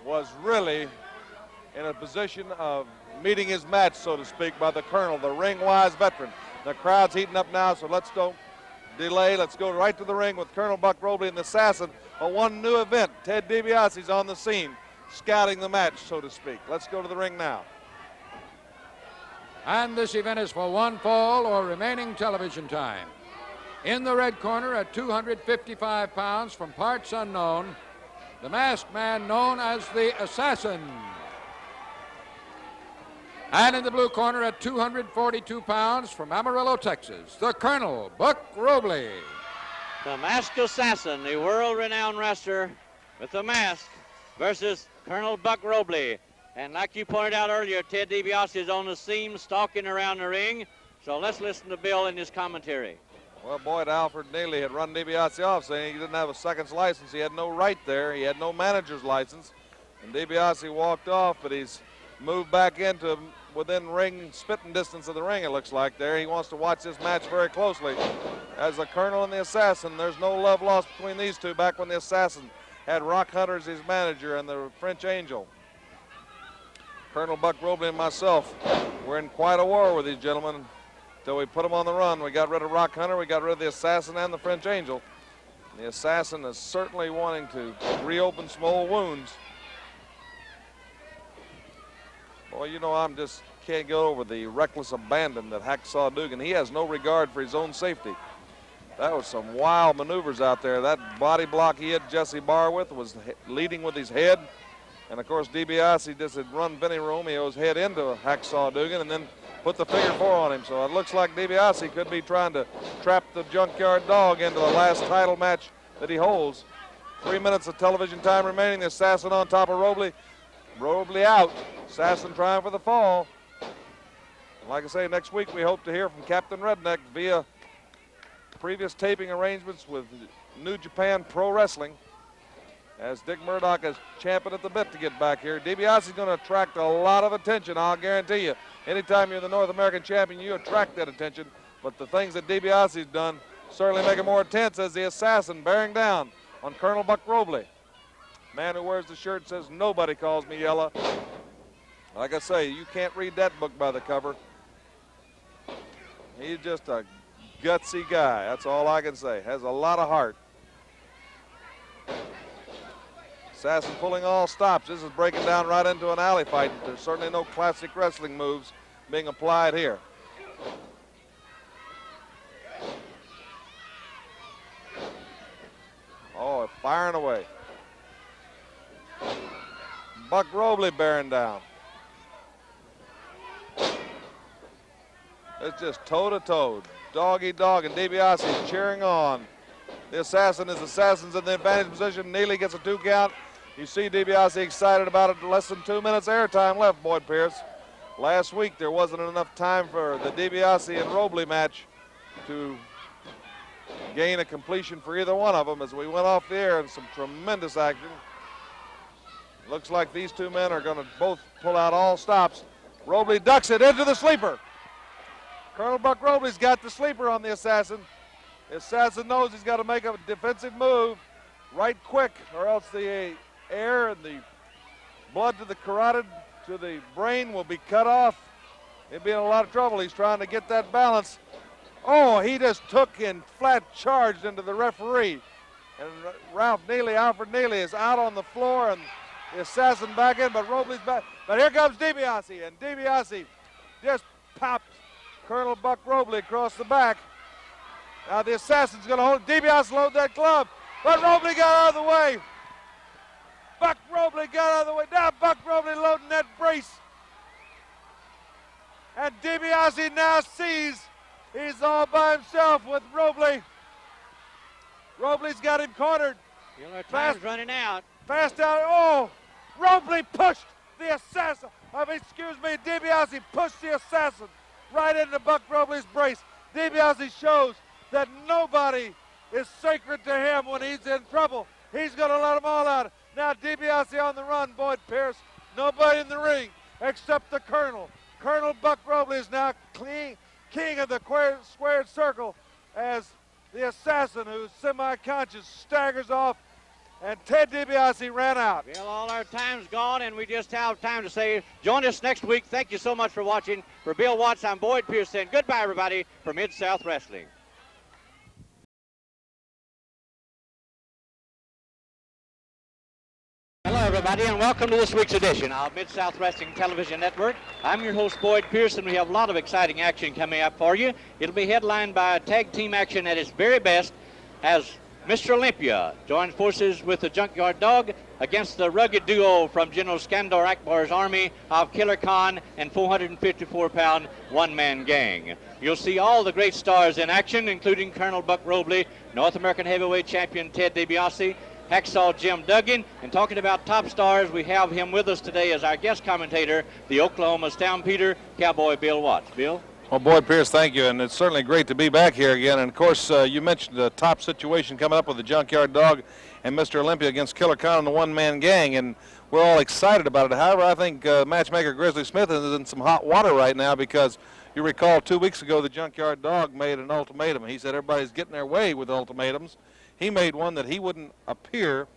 was really in a position of meeting his match, so to speak, by the Colonel, the ring-wise veteran. The crowd's heating up now, so let's don't delay. Let's go right to the ring with Colonel Buck Robley and the Assassin on one new event. Ted DiBiase's on the scene, scouting the match, so to speak. Let's go to the ring now. And this event is for one fall or remaining television time. In the red corner at 255 pounds from parts unknown, the masked man known as the Assassin. And in the blue corner at 242 pounds from Amarillo, Texas, the Colonel, Buck Robley. The Masked Assassin, the world-renowned wrestler with the mask, versus Colonel Buck Robley. And like you pointed out earlier, Ted DiBiase is on the scene, stalking around the ring. So let's listen to Bill in his commentary. Well, Boyd, Alfred Neely had run DiBiase off, saying he didn't have a second's license. He had no right there. He had no manager's license. And DiBiase walked off, but he's moved back into within ring, spitting distance of the ring, it looks like there. He wants to watch this match very closely. As the Colonel and the Assassin, there's no love lost between these two back when the Assassin had Rock Hunter as his manager and the French Angel. Colonel Buck Robley and myself, we're in quite a war with these gentlemen until we put them on the run. We got rid of Rock Hunter, we got rid of the Assassin and the French Angel. The Assassin is certainly wanting to reopen some old wounds. Boy, you know, I'm just can't get over the reckless abandon that Hacksaw Dugan. He has no regard for his own safety. That was some wild maneuvers out there. That body block he hit Jesse Barr with was leading with his head. And, of course, DiBiase just had run Vinny Romeo's head into Hacksaw Dugan and then put the figure four on him. So it looks like DiBiase could be trying to trap the junkyard dog into the last title match that he holds. 3 minutes of television time remaining. The Assassin on top of Robley. Robley out. Assassin trying for the fall. Like I say, next week we hope to hear from Captain Redneck via previous taping arrangements with New Japan Pro Wrestling, as Dick Murdoch is champing at the bit to get back here. DiBiase is going to attract a lot of attention, I'll guarantee you. Anytime you're the North American champion, you attract that attention. But the things that DiBiase's done certainly make it more intense, as the Assassin bearing down on Colonel Buck Robley. Man who wears the shirt says, "Nobody calls me Yella." Like I say, you can't read that book by the cover. He's just a gutsy guy. That's all I can say. Has a lot of heart. Assassin pulling all stops. This is breaking down right into an alley fight. There's certainly no classic wrestling moves being applied here. Oh, firing away. Buck Robley bearing down. It's just toe-to-toe, dog-eat-dog, and DiBiase is cheering on. The Assassin is Assassin's in the advantage position. Neely gets a 2 count. You see DiBiase excited about it. Less than 2 minutes airtime left, Boyd Pierce. Last week there wasn't enough time for the DiBiase and Robley match to gain a completion for either one of them, as we went off the air in some tremendous action. Looks like these two men are going to both pull out all stops. Robley ducks it into the sleeper. Colonel Buck Robley's got the sleeper on the Assassin. The Assassin knows he's got to make a defensive move right quick, or else the air and the blood to the carotid to the brain will be cut off. He'll be in a lot of trouble. He's trying to get that balance. Oh, he just took and flat charged into the referee. And Alfred Neely is out on the floor, and the Assassin back in, but Robley's back. But here comes DiBiase, and DiBiase just popped Colonel Buck Robley across the back. Now the Assassin's going to hold. DiBiase load that glove, but Robley got out of the way. Buck Robley got out of the way. Now Buck Robley loading that brace. And DiBiase now sees he's all by himself with Robley. Robley's got him cornered. Time's running out. Fast out. Oh, Robley pushed the Assassin. DiBiase pushed the Assassin right into Buck Robley's brace. DiBiase shows that nobody is sacred to him when he's in trouble. He's going to let them all out. Now DiBiase on the run, Boyd Pierce. Nobody in the ring except the Colonel. Colonel Buck Robley is now king of the squared circle, as the Assassin, who's semi-conscious, staggers off and Ted DiBiase ran out. Well, all our time's gone, and we just have time to say, join us next week. Thank you so much for watching. For Bill Watts, I'm Boyd Pierce saying goodbye, everybody, for Mid-South Wrestling. Hello, everybody, and welcome to this week's edition of Mid-South Wrestling Television Network. I'm your host, Boyd Pierce, and we have a lot of exciting action coming up for you. It'll be headlined by a tag team action at its very best as Mr. Olympia joins forces with the Junkyard Dog against the rugged duo from General Skandor Akbar's army of Killer Khan and 454-pound one-man gang. You'll see all the great stars in action, including Colonel Buck Robley, North American Heavyweight Champion Ted DiBiase, Hacksaw Jim Duggan, and talking about top stars, we have him with us today as our guest commentator, the Oklahoma Stampede, Cowboy Bill Watts. Bill? Well, Boyd Pierce, thank you, and it's certainly great to be back here again. And, of course, you mentioned the top situation coming up with the Junkyard Dog and Mr. Olympia against Killer Khan and the one-man gang, and we're all excited about it. However, I think matchmaker Grizzly Smith is in some hot water right now because you recall 2 weeks ago the Junkyard Dog made an ultimatum. He said everybody's getting their way with ultimatums. He made one that he wouldn't appear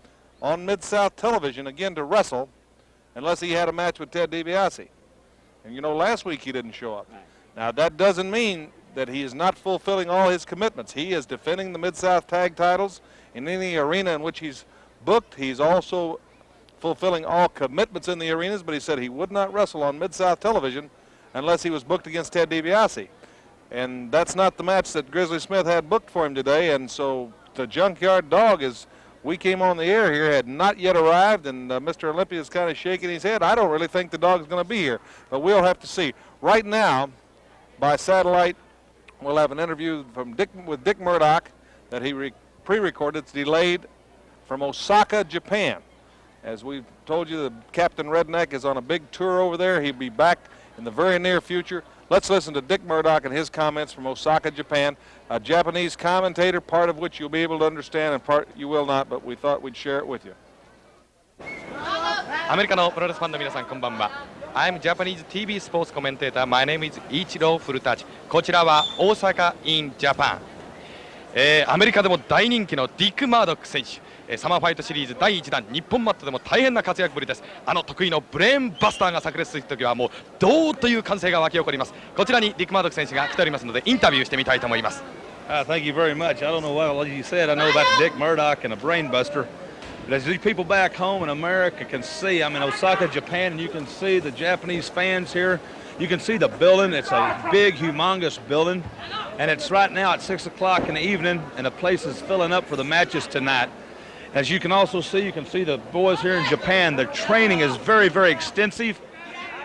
on Mid-South television again to wrestle unless he had a match with Ted DiBiase. And, you know, last week he didn't show up. Now, that doesn't mean that he is not fulfilling all his commitments. He is defending the Mid-South tag titles in any arena in which he's booked. He's also fulfilling all commitments in the arenas, but he said he would not wrestle on Mid-South television unless he was booked against Ted DiBiase. And that's not the match that Grizzly Smith had booked for him today, and so the Junkyard Dog, as we came on the air here, had not yet arrived, and Mr. Olympia is kind of shaking his head. I don't really think the dog is going to be here, but we'll have to see. Right now, by satellite, we'll have an interview with Dick Murdoch that he pre-recorded. It's delayed from Osaka, Japan. As we've told you, the Captain Redneck is on a big tour over there. He'll be back in the very near future. Let's listen to Dick Murdoch and his comments from Osaka, Japan. A Japanese commentator, part of which you'll be able to understand and part you will not, but we thought we'd share it with you. アメリカのプロレスファンの皆さんこんばんは。I'm Japanese TV sports commentator. My name is Ichiro Furutachi. こちらは大阪 in Japan。アメリカでも大人気のディック・マードック選手。サマーファイトシリーズ第1弾日本マットでも大変な活躍ぶりです。得意のブレーンバスターが炸裂するときはもうどうという歓声が沸き起こります。こちらにディック・マードック選手が来ておりますのでインタビューしてみたいと思います。Thank you very much. I don't know what you said. I know about Dick Murdoch and a brain buster. But as these people back home in America can see, I'm in Osaka, Japan, and you can see the Japanese fans here. You can see the building. It's a big, humongous building. And it's right now at 6 o'clock in the evening, and the place is filling up for the matches tonight. As you can also see, you can see the boys here in Japan. The training is very, very extensive.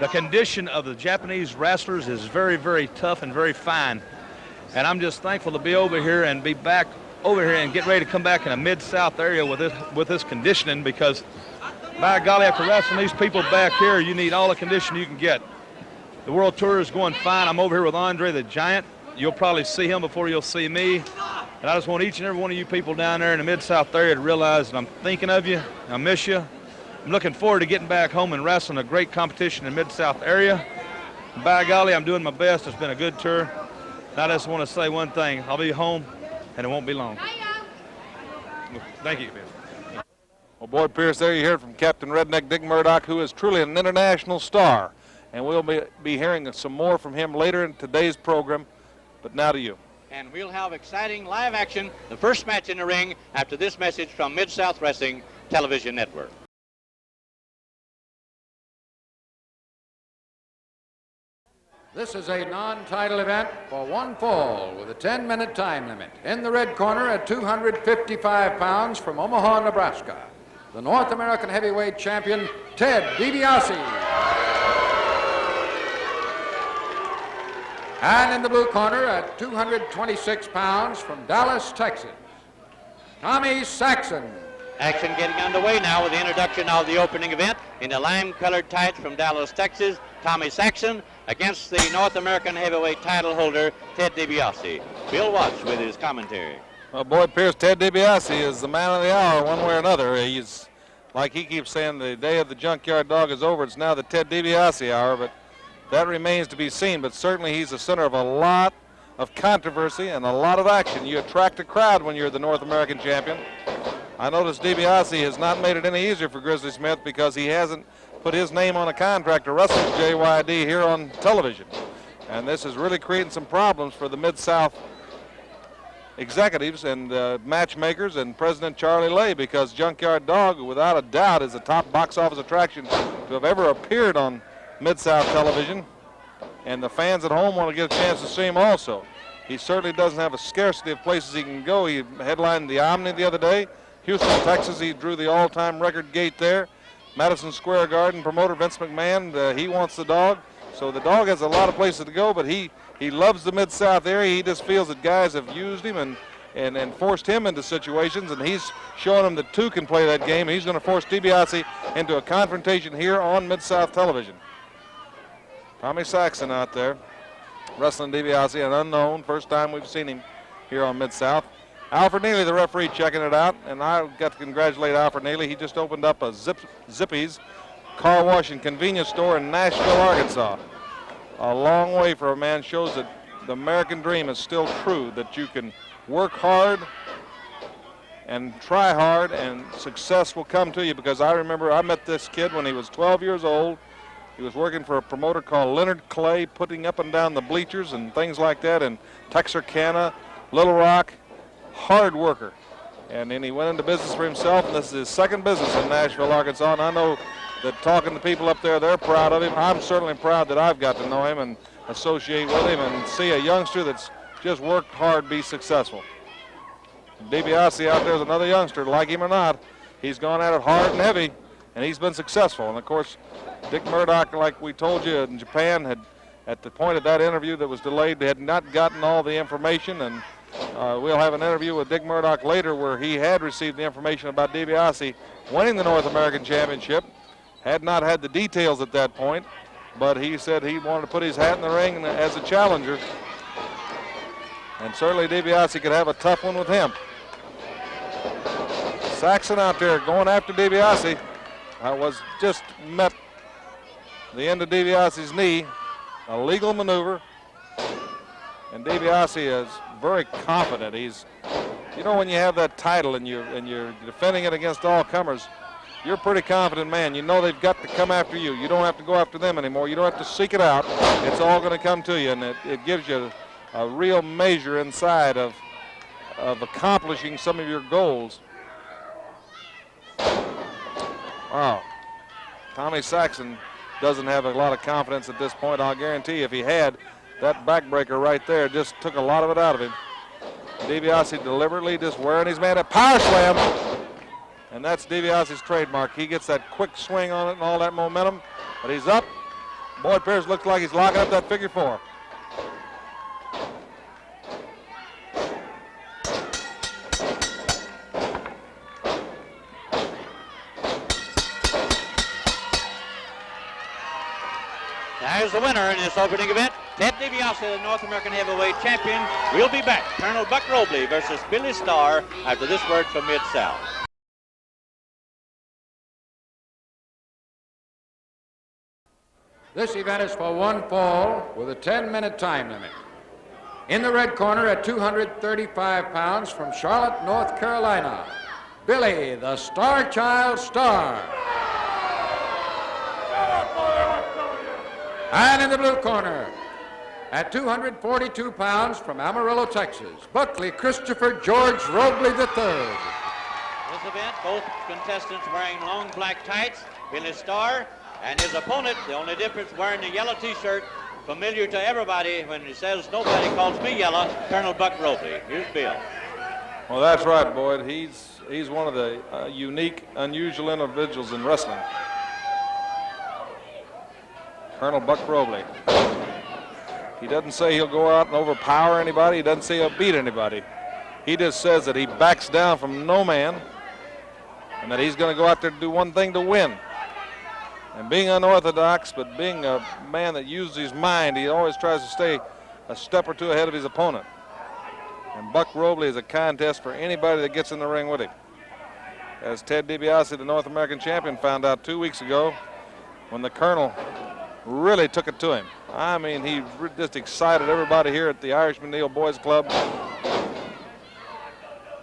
The condition of the Japanese wrestlers is very, very tough and very fine. And I'm just thankful to be over here and be back over here and get ready to come back in a Mid-South area with this conditioning, because by golly, after wrestling these people back here, you need all the conditioning you can get. The World Tour is going fine. I'm over here with Andre the Giant. You'll probably see him before you'll see me. And I just want each and every one of you people down there in the Mid-South area to realize that I'm thinking of you. I miss you. I'm looking forward to getting back home and wrestling a great competition in the Mid-South area. And by golly, I'm doing my best. It's been a good tour. And I just want to say one thing. I'll be home, and it won't be long. Thank you. Well, Boyd Pierce, there you hear from Captain Redneck Dick Murdoch, who is truly an international star. And we'll be hearing some more from him later in today's program. But now to you. And we'll have exciting live action, the first match in the ring, after this message from Mid-South Wrestling Television Network. This is a non-title event for one fall with a 10-minute time limit. In the red corner at 255 pounds from Omaha, Nebraska, the North American Heavyweight Champion, Ted DiBiase. And in the blue corner at 226 pounds from Dallas, Texas, Tommy Saxon. Action getting underway now with the introduction of the opening event in the lime-colored tights from Dallas, Texas, Tommy Saxon against the North American Heavyweight title holder, Ted DiBiase. Bill Watts with his commentary. Well, Boyd Pierce, Ted DiBiase is the man of the hour one way or another. He's, like he keeps saying, the day of the Junkyard Dog is over. It's now the Ted DiBiase hour, but that remains to be seen. But certainly he's the center of a lot of controversy and a lot of action. You attract a crowd when you're the North American champion. I noticed DiBiase has not made it any easier for Grizzly Smith because he hasn't put his name on a contract to wrestle JYD here on television. And this is really creating some problems for the Mid-South executives and matchmakers and President Charlie Lay, because Junkyard Dog, without a doubt, is a top box office attraction to have ever appeared on Mid-South television. And the fans at home want to get a chance to see him also. He certainly doesn't have a scarcity of places he can go. He headlined the Omni the other day. Houston, Texas, he drew the all-time record gate there. Madison Square Garden promoter Vince McMahon, he wants the dog. So the dog has a lot of places to go, but he loves the Mid-South area. He just feels that guys have used him and forced him into situations, and he's showing them that two can play that game. He's going to force DiBiase into a confrontation here on Mid-South television. Tommy Saxon out there wrestling DiBiase, an unknown, first time we've seen him here on Mid-South. Alfred Neely, the referee, checking it out, and I've got to congratulate Alfred Neely. He just opened up a Zippy's car wash and convenience store in Nashville, Arkansas. A long way for a man. Shows that the American dream is still true, that you can work hard and try hard and success will come to you, because I remember I met this kid when he was 12 years old. He was working for a promoter called Leonard Clay, putting up and down the bleachers and things like that in Texarkana, Little Rock. Hard worker. And then he went into business for himself, and this is his second business in Nashville, Arkansas. And I know that talking to people up there, they're proud of him. I'm certainly proud that I've got to know him and associate with him and see a youngster that's just worked hard, be successful. DiBiase out there is another youngster, like him or not. He's gone at it hard and heavy, and he's been successful. And of course, Dick Murdoch, like we told you, in Japan, had, at the point of that interview that was delayed, had not gotten all the information, and we'll have an interview with Dick Murdoch later where he had received the information about DiBiase winning the North American Championship. Had not had the details at that point, but he said he wanted to put his hat in the ring as a challenger. And certainly DiBiase could have a tough one with him. Saxon out there going after DiBiase. Was just met the end of DiBiase's knee. A legal maneuver. And DiBiase is very confident. He's, you know, when you have that title and you're defending it against all comers, you're a pretty confident man. You know they've got to come after you. You don't have to go after them anymore. You don't have to seek it out. It's all going to come to you, and it gives you a real measure inside of accomplishing some of your goals. Wow. Tommy Saxon doesn't have a lot of confidence at this point. I'll guarantee if he had, that backbreaker right there just took a lot of it out of him. DiBiase deliberately just wearing his man a power slam. And that's DiBiase's trademark. He gets that quick swing on it and all that momentum. But he's up. Boyd Pierce looks like he's locking up that figure four. There's the winner in this opening event, Ted DiBiase, the North American Heavyweight Champion. We'll be back. Colonel Buck Robley versus Billy Starr after this word from Mid-South. This event is for one fall with a 10-minute time limit. In the red corner at 235 pounds from Charlotte, North Carolina, Billy the Star Child Starr. And in the blue corner, at 242 pounds from Amarillo, Texas, Buckley Christopher George Robley III. This event, both contestants wearing long black tights. Billy Starr and his opponent, the only difference, wearing the yellow T-shirt, familiar to everybody when he says nobody calls me yellow, Colonel Buck Robley. Here's Bill. Well, that's right, Boyd. He's one of the unique, unusual individuals in wrestling. Colonel Buck Robley. He doesn't say he'll go out and overpower anybody. He doesn't say he'll beat anybody. He just says that he backs down from no man and that he's going to go out there to do one thing, to win. And being unorthodox, but being a man that uses his mind, he always tries to stay a step or two ahead of his opponent. And Buck Robley is a contest for anybody that gets in the ring with him. As Ted DiBiase, the North American champion, found out 2 weeks ago when the Colonel really took it to him. I mean, he just excited everybody here at the Irishman Neal Boys Club.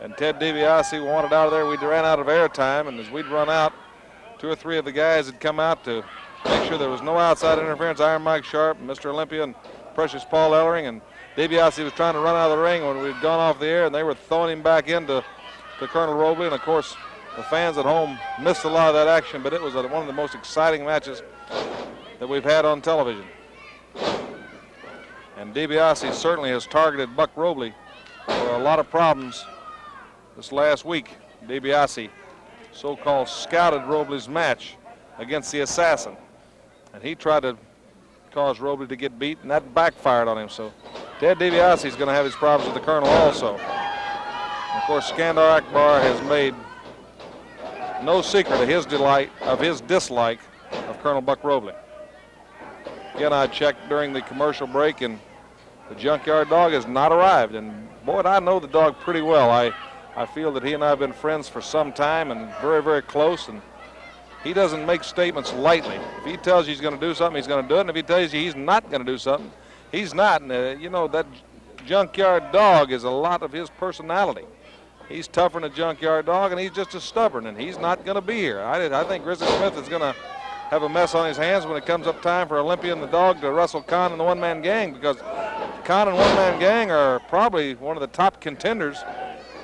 and Ted DiBiase wanted out of there. We ran out of airtime, and as we'd run out, 2 or 3 of the guys had come out to make sure there was no outside interference. Iron Mike Sharp, Mr. Olympia, and Precious Paul Ellering, and DiBiase was trying to run out of the ring when we'd gone off the air, and they were throwing him back into Colonel Robley. And of course, the fans at home missed a lot of that action, but it was one of the most exciting matches that we've had on television. And DiBiase certainly has targeted Buck Robley for a lot of problems this last week. DiBiase so-called scouted Robley's match against the Assassin, and he tried to cause Robley to get beat, and that backfired on him. So Ted DiBiase is going to have his problems with the Colonel also. And of course, Skandor Akbar has made no secret of his dislike of Colonel Buck Robley. Again, I checked during the commercial break, and the Junkyard Dog has not arrived. And boy, I know the dog pretty well. I feel that he and I have been friends for some time and very, very close. And he doesn't make statements lightly. If he tells you he's going to do something, he's going to do it. And if he tells you he's not going to do something, he's not. And you know, that Junkyard Dog is a lot of his personality. He's tougher than a Junkyard Dog, and he's just as stubborn, and he's not going to be here. I think Grizzly Smith is going to have a mess on his hands when it comes up time for Olympia and the dog to wrestle Khan and the one-man gang, because Khan and one-man gang are probably one of the top contenders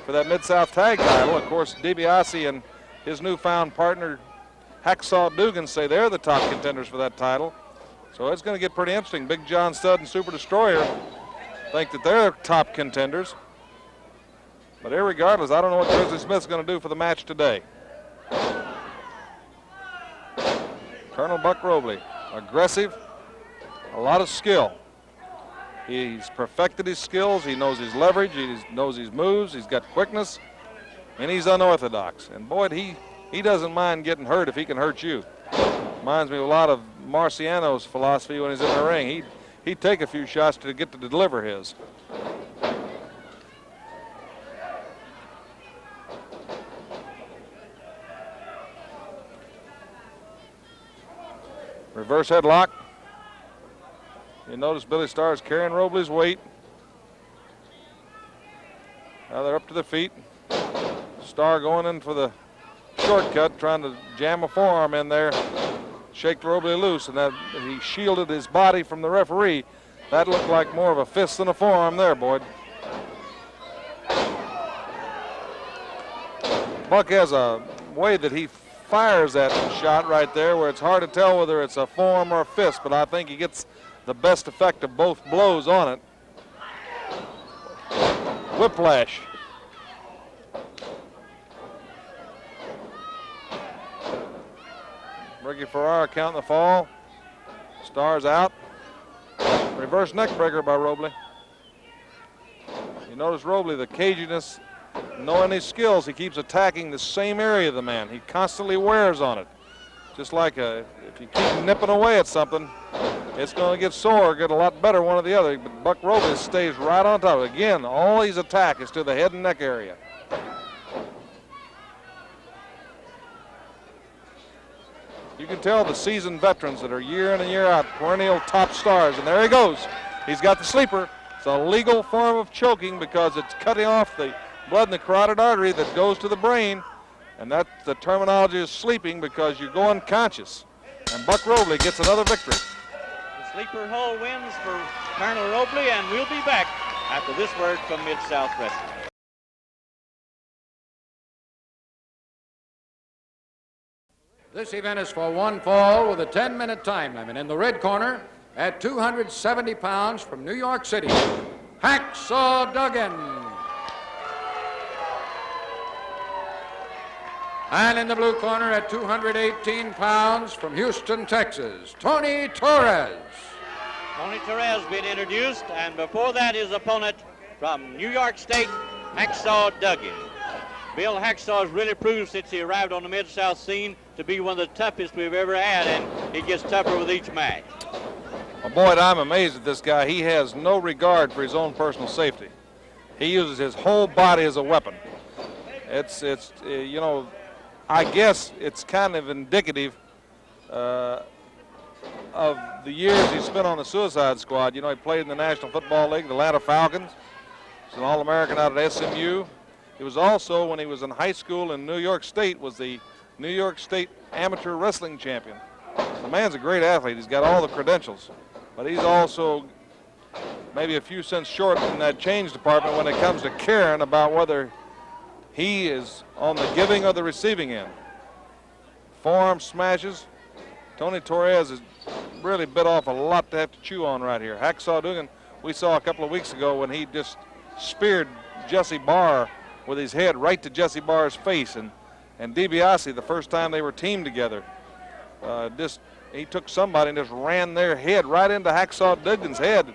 for that Mid-South tag title. Of course, DiBiase and his newfound partner Hacksaw Dugan say they're the top contenders for that title. So it's going to get pretty interesting. Big John Studd and Super Destroyer think that they're top contenders. But irregardless, I don't know what Grizzly Smith's going to do for the match today. Colonel Buck Robley, aggressive, a lot of skill. He's perfected his skills. He knows his leverage. He knows his moves. He's got quickness, and he's unorthodox. And boy, he doesn't mind getting hurt if he can hurt you. Reminds me of a lot of Marciano's philosophy when he's in the ring. He'd take a few shots to get to deliver his. Reverse headlock. You notice Billy Starr is carrying Robley's weight. Now they're up to the feet. Starr going in for the shortcut, trying to jam a forearm in there, shake Robley loose, and that he shielded his body from the referee. That looked like more of a fist than a forearm there, Boyd. Buck has a way that he fires that shot right there where it's hard to tell whether it's a forearm or a fist, but I think he gets the best effect of both blows on it. Whiplash. Ricky Ferrara counting the fall. Starr's out. Reverse neck breaker by Robley. You notice Robley, the caginess, knowing his skills, he keeps attacking the same area of the man. He constantly wears on it. Just like if you keep nipping away at something, it's going to get sore, get a lot better one or the other. But Buck Robley stays right on top of it. Again, all his attack is to the head and neck area. You can tell the seasoned veterans that are year in and year out, perennial top stars. And there he goes. He's got the sleeper. It's a legal form of choking because it's cutting off the blood in the carotid artery that goes to the brain. And that the terminology is sleeping because you go unconscious. And Buck Robley gets another victory. The sleeper hold wins for Colonel Robley, and we'll be back after this word from Mid-South Wrestling. This event is for one fall with a 10-minute time limit. In the red corner, at 270 pounds from New York City, Hacksaw Duggan. And in the blue corner at 218 pounds from Houston, Texas, Tony Torres. Tony Torres being introduced, and before that his opponent from New York State, Hacksaw Duggan. Bill Hacksaw has really proved since he arrived on the Mid-South scene to be one of the toughest we've ever had, and he gets tougher with each match. Well, Boyd, I'm amazed at this guy. He has no regard for his own personal safety. He uses his whole body as a weapon. It's you know, I guess it's kind of indicative of the years he spent on the Suicide Squad. You know, he played in the National Football League, the Atlanta Falcons. He's an All-American out at SMU. He was also, when he was in high school in New York State, was the New York State amateur wrestling champion. The man's a great athlete. He's got all the credentials, but he's also maybe a few cents short in that change department when it comes to caring about whether he is on the giving or the receiving end. Forearm smashes. Tony Torres has really bit off a lot to have to chew on right here. Hacksaw Dugan, we saw a couple of weeks ago when he just speared Jesse Barr with his head right to Jesse Barr's face, and DiBiase, the first time they were teamed together, he took somebody and just ran their head right into Hacksaw Dugan's head,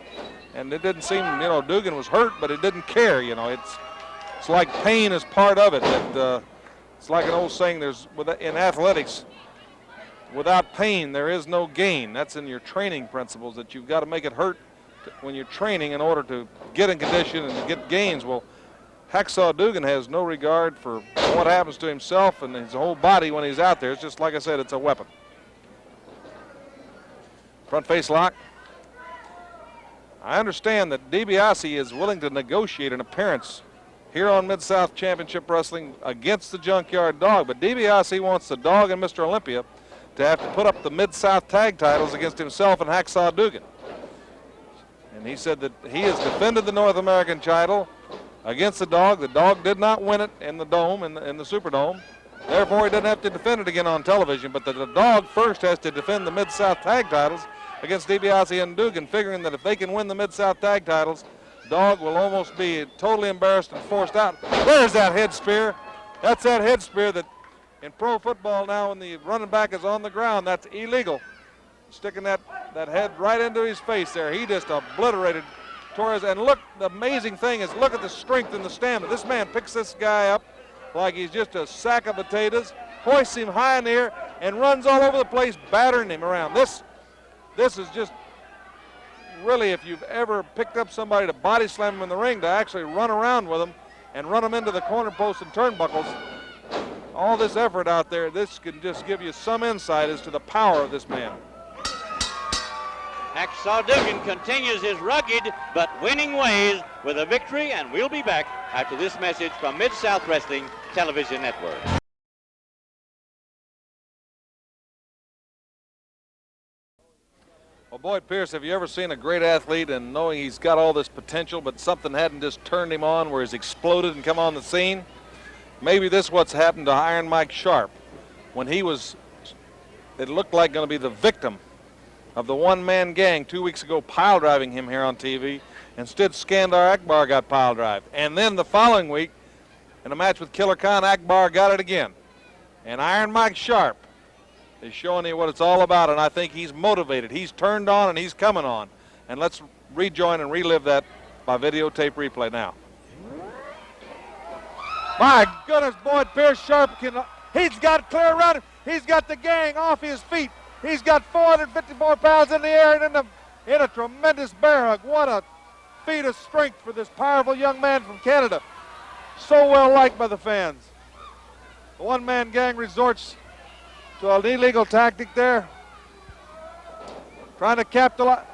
and it didn't seem, Dugan was hurt, but it didn't care. It's like pain is part of it. It's like an old saying, in athletics, without pain there is no gain. That's in your training principles, that you've got to make it hurt when you're training in order to get in condition and to get gains. Well, Hacksaw Dugan has no regard for what happens to himself and his whole body when he's out there. It's just, like I said, it's a weapon. Front face lock. I understand that DiBiase is willing to negotiate an appearance here on Mid-South Championship Wrestling against the Junkyard Dog, but DiBiase wants the Dog and Mr. Olympia to have to put up the Mid-South tag titles against himself and Hacksaw Dugan. And he said that he has defended the North American title against the Dog. The Dog did not win it in the Dome, in the Superdome. Therefore, he doesn't have to defend it again on television, but the Dog first has to defend the Mid-South tag titles against DiBiase and Dugan, figuring that if they can win the Mid-South tag titles, Dog will almost be totally embarrassed and forced out. There's that head spear. That's that head spear that in pro football now, when the running back is on the ground, that's illegal. Sticking that head right into his face there. He just obliterated Torres. And look, the amazing thing is, look at the strength and the stamina. This man picks this guy up like he's just a sack of potatoes, hoists him high in the air, and runs all over the place, battering him around. This is just really, if you've ever picked up somebody to body slam him in the ring, to actually run around with him and run him into the corner posts and turnbuckles, all this effort out there, this can just give you some insight as to the power of this man. Hacksaw Dugan continues his rugged but winning ways with a victory, and we'll be back after this message from Mid-South Wrestling Television Network. Well, Boyd Pierce, have you ever seen a great athlete and knowing he's got all this potential, but something hadn't just turned him on where he's exploded and come on the scene? Maybe this is what's happened to Iron Mike Sharp. When he was, it looked like going to be the victim of the one-man gang 2 weeks ago pile driving him here on TV. Instead, Skandor Akbar got pile drived. And then the following week, in a match with Killer Khan, Akbar got it again. And Iron Mike Sharp is showing you what it's all about, and I think he's motivated. He's turned on and he's coming on. And let's rejoin and relive that by videotape replay now. My goodness, Boyd Pierce Sharp he's got clear around him. He's got the gang off his feet. He's got 454 pounds in the air and in a tremendous bear hug. What a feat of strength for this powerful young man from Canada. So well liked by the fans. The one-man gang resorts to an illegal tactic there. Trying to capitalize.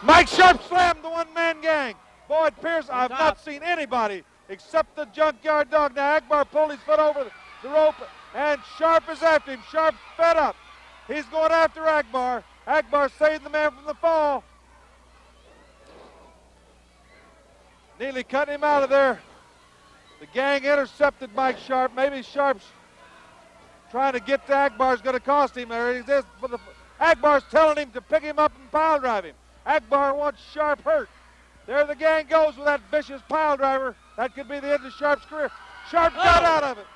Mike Sharp slammed the one-man gang. Boyd Pierce, I've not seen anybody except the Junkyard Dog. Now Akbar pulled his foot over the rope, and Sharp is after him. Sharp fed up. He's going after Akbar. Akbar saved the man from the fall. Nearly cutting him out of there. The gang intercepted Mike Sharp. Maybe Sharp's trying to get to Akbar's going to cost him there. Akbar's telling him to pick him up and pile drive him. Akbar wants Sharp hurt. There the gang goes with that vicious pile driver. That could be the end of Sharp's career. Sharp got out of it.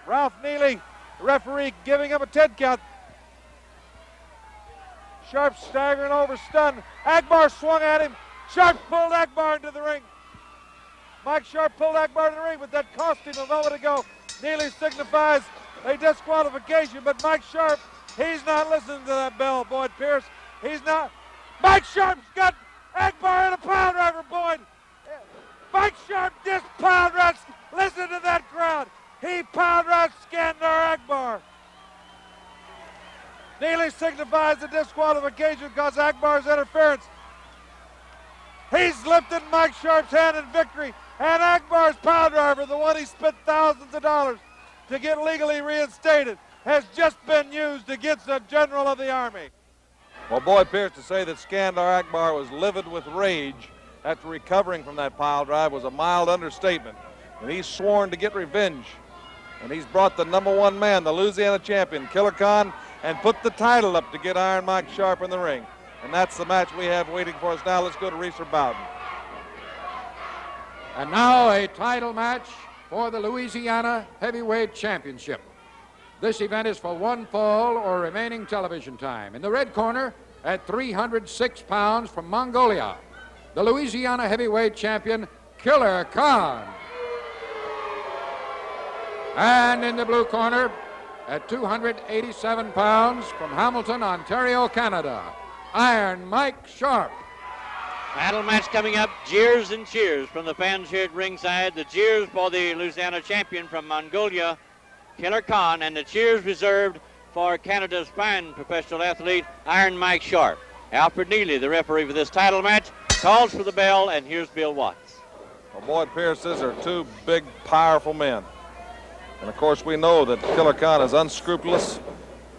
Ralph Neely, the referee, giving him a 10 count. Sharp staggering over, stunned. Akbar swung at him. Sharp pulled Akbar into the ring. Mike Sharp pulled Akbar into the ring, but that cost him a moment ago. Neely signifies a disqualification, but Mike Sharp, he's not listening to that bell, Boyd Pierce. He's not. Mike Sharp's got Akbar in a pile driver, Boyd. Mike Sharp just pile drives. Listen to that crowd. He pile drives Skandor Akbar. Neely signifies the disqualification because Akbar's interference. He's lifted Mike Sharp's hand in victory. And Akbar's pile driver, the one he spent thousands of dollars to get legally reinstated, has just been used against a general of the Army. Well, Boyd Pierce, to say that Skandor Akbar was livid with rage after recovering from that pile drive was a mild understatement. And he's sworn to get revenge. And he's brought the #1 man, the Louisiana champion, Killer Khan, and put the title up to get Iron Mike Sharp in the ring. And that's the match we have waiting for us now. Let's go to Reeser Bowden. And now a title match for the Louisiana Heavyweight Championship. This event is for one fall or remaining television time. In the red corner, at 306 pounds from Mongolia, the Louisiana Heavyweight Champion, Killer Khan. And in the blue corner, at 287 pounds from Hamilton, Ontario, Canada, Iron Mike Sharp. Title match coming up. Jeers and cheers from the fans here at ringside. The cheers for the Louisiana champion from Mongolia, Killer Khan, and the cheers reserved for Canada's fine professional athlete, Iron Mike Sharp. Alfred Neely, the referee for this title match, calls for the bell, and here's Bill Watts. Well, Boyd Pierce, these are two big, powerful men. And of course, we know that Killer Khan is unscrupulous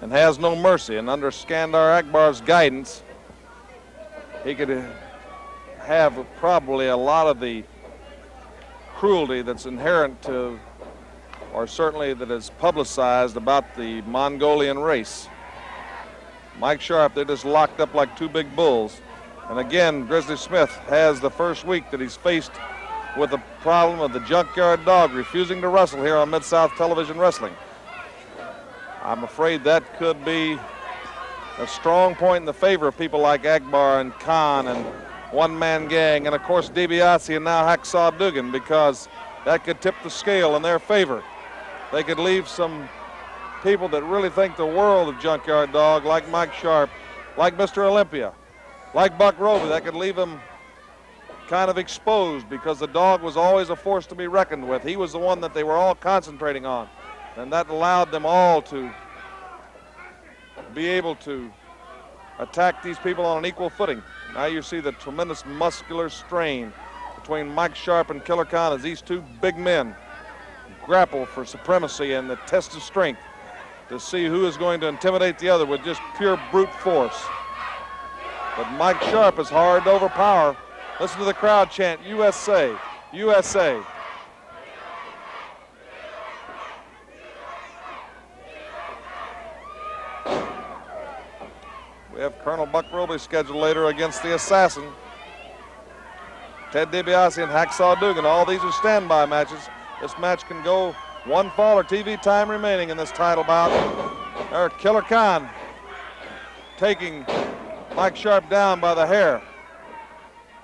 and has no mercy. And under Skandor Akbar's guidance, he could have probably a lot of the cruelty that's inherent to, or certainly that is publicized about the Mongolian race. Mike Sharp, they're just locked up like two big bulls. And again, Grizzly Smith has the first week that he's faced with the problem of the junkyard dog refusing to wrestle here on Mid-South Television Wrestling. I'm afraid that could be a strong point in the favor of people like Akbar and Khan and One Man Gang, and of course DiBiase and now Hacksaw Dugan, because that could tip the scale in their favor. They could leave some people that really think the world of Junkyard Dog, like Mike Sharp, like Mr. Olympia, like Buck Roby. That could leave them kind of exposed, because the dog was always a force to be reckoned with. He was the one that they were all concentrating on, and that allowed them all to be able to attack these people on an equal footing. Now you see the tremendous muscular strain between Mike Sharp and Killer Khan as these two big men grapple for supremacy and the test of strength to see who is going to intimidate the other with just pure brute force. But Mike Sharp is hard to overpower. Listen to the crowd chant, USA, USA. We have Colonel Buck Roby scheduled later against the Assassin. Ted DiBiase and Hacksaw Dugan. All these are standby matches. This match can go one fall or TV time remaining in this title bout. There, Killer Khan taking Mike Sharp down by the hair.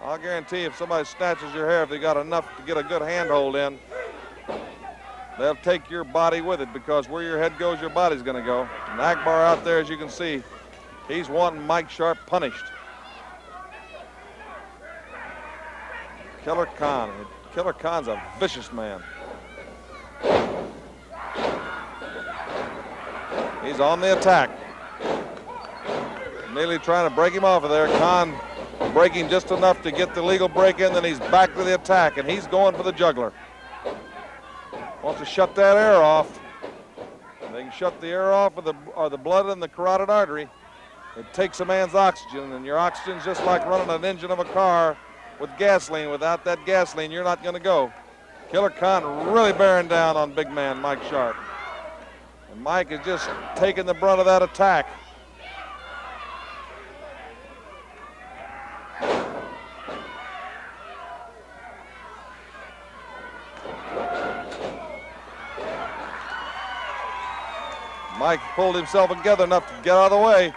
I'll guarantee if somebody snatches your hair, if they got enough to get a good handhold in, they'll take your body with it, because where your head goes, your body's going to go. And Akbar out there, as you can see, he's wanting Mike Sharp punished. Killer Khan's a vicious man. He's on the attack. Nearly trying to break him off of there. Khan breaking just enough to get the legal break in, then he's back to the attack, and he's going for the juggler. Wants to shut that air off. They can shut the air off or the blood in the carotid artery. It takes a man's oxygen, and your oxygen's just like running an engine of a car with gasoline. Without that gasoline, you're not going to go. Killer Khan really bearing down on big man Mike Sharp. And Mike is just taking the brunt of that attack. Mike pulled himself together enough to get out of the way,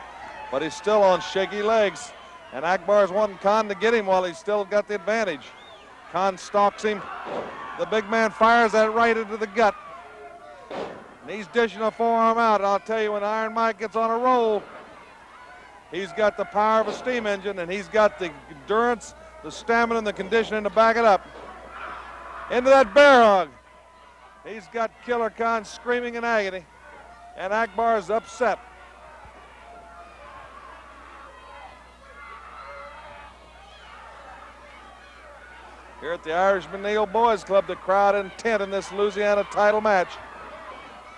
but he's still on shaky legs. And Akbar's wanting Khan to get him while he's still got the advantage. Khan stalks him. The big man fires that right into the gut. And he's dishing a forearm out. And I'll tell you, when Iron Mike gets on a roll, he's got the power of a steam engine, and he's got the endurance, the stamina, and the conditioning to back it up. Into that bear hug. He's got Killer Khan screaming in agony, and Akbar's upset. here at the Irishman Neal Boys Club. The crowd intent in this Louisiana title match.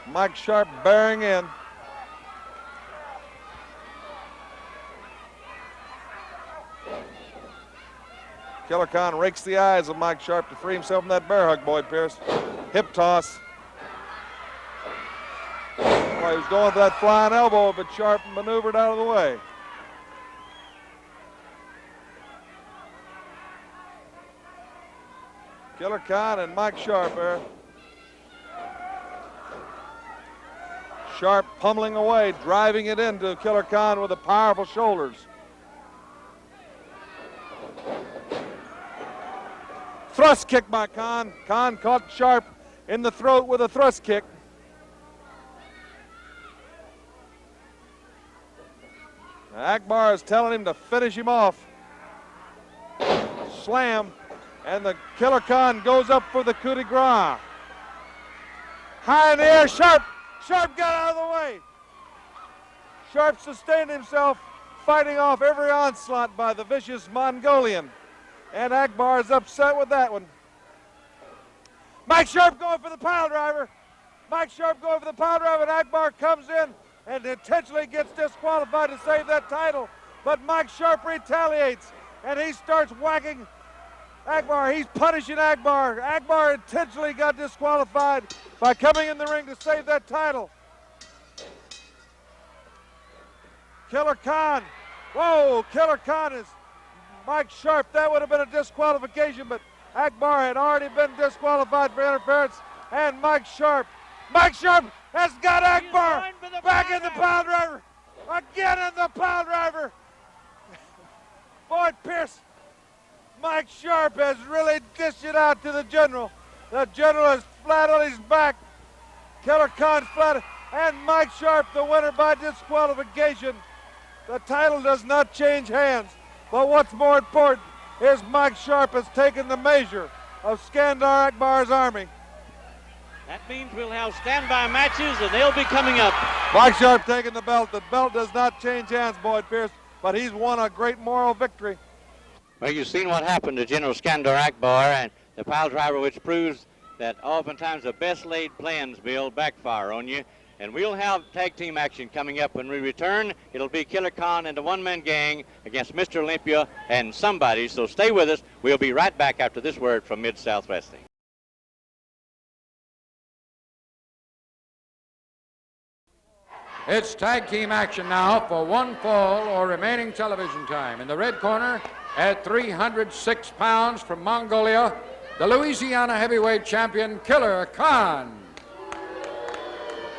Mike Sharp bearing in. Killer Khan rakes the eyes of Mike Sharp to free himself from that bear hug, Boyd Pierce. Hip toss. Well, he was going for that flying elbow, but Sharp maneuvered out of the way. Killer Khan and Mike Sharp there. Sharp pummeling away, driving it into Killer Khan with the powerful shoulders. Thrust kick by Khan. Khan caught Sharp in the throat with a thrust kick. Akbar is telling him to finish him off. Slam. And the Killer Khan goes up for the coup de grace. High in the air, Sharp got out of the way. Sharp sustained himself, fighting off every onslaught by the vicious Mongolian. And Akbar is upset with that one. Mike Sharp going for the pile driver. And Akbar comes in and intentionally gets disqualified to save that title. But Mike Sharp retaliates, and he starts whacking Akbar. He's punishing Akbar. Akbar intentionally got disqualified by coming in the ring to save that title. Killer Khan. Whoa, Killer Khan is Mike Sharp. That would have been a disqualification, but Akbar had already been disqualified for interference. And Mike Sharp has got Akbar back in the pile driver. Again in the pile driver. Boyd Pierce. Mike Sharp has really dished it out to the General. The General is flat on his back. Killer Khan flat, and Mike Sharp the winner by disqualification. The title does not change hands, but what's more important is Mike Sharp has taken the measure of Skandor Akbar's army. That means we'll have standby matches, and they'll be coming up. Mike Sharp taking the belt. The belt does not change hands, Boyd Pierce, but he's won a great moral victory. Well, you've seen what happened to General Skandor Akbar and the pile driver, which proves that oftentimes the best laid plans, Bill, backfire on you. And we'll have tag team action coming up when we return. It'll be Killer Khan and the one-man gang against Mr. Olympia and somebody. So stay with us. We'll be right back after this word from Mid-South Wrestling. It's tag team action now for one fall or remaining television time. In the red corner, at 306 pounds from Mongolia, the Louisiana Heavyweight Champion, Killer Khan.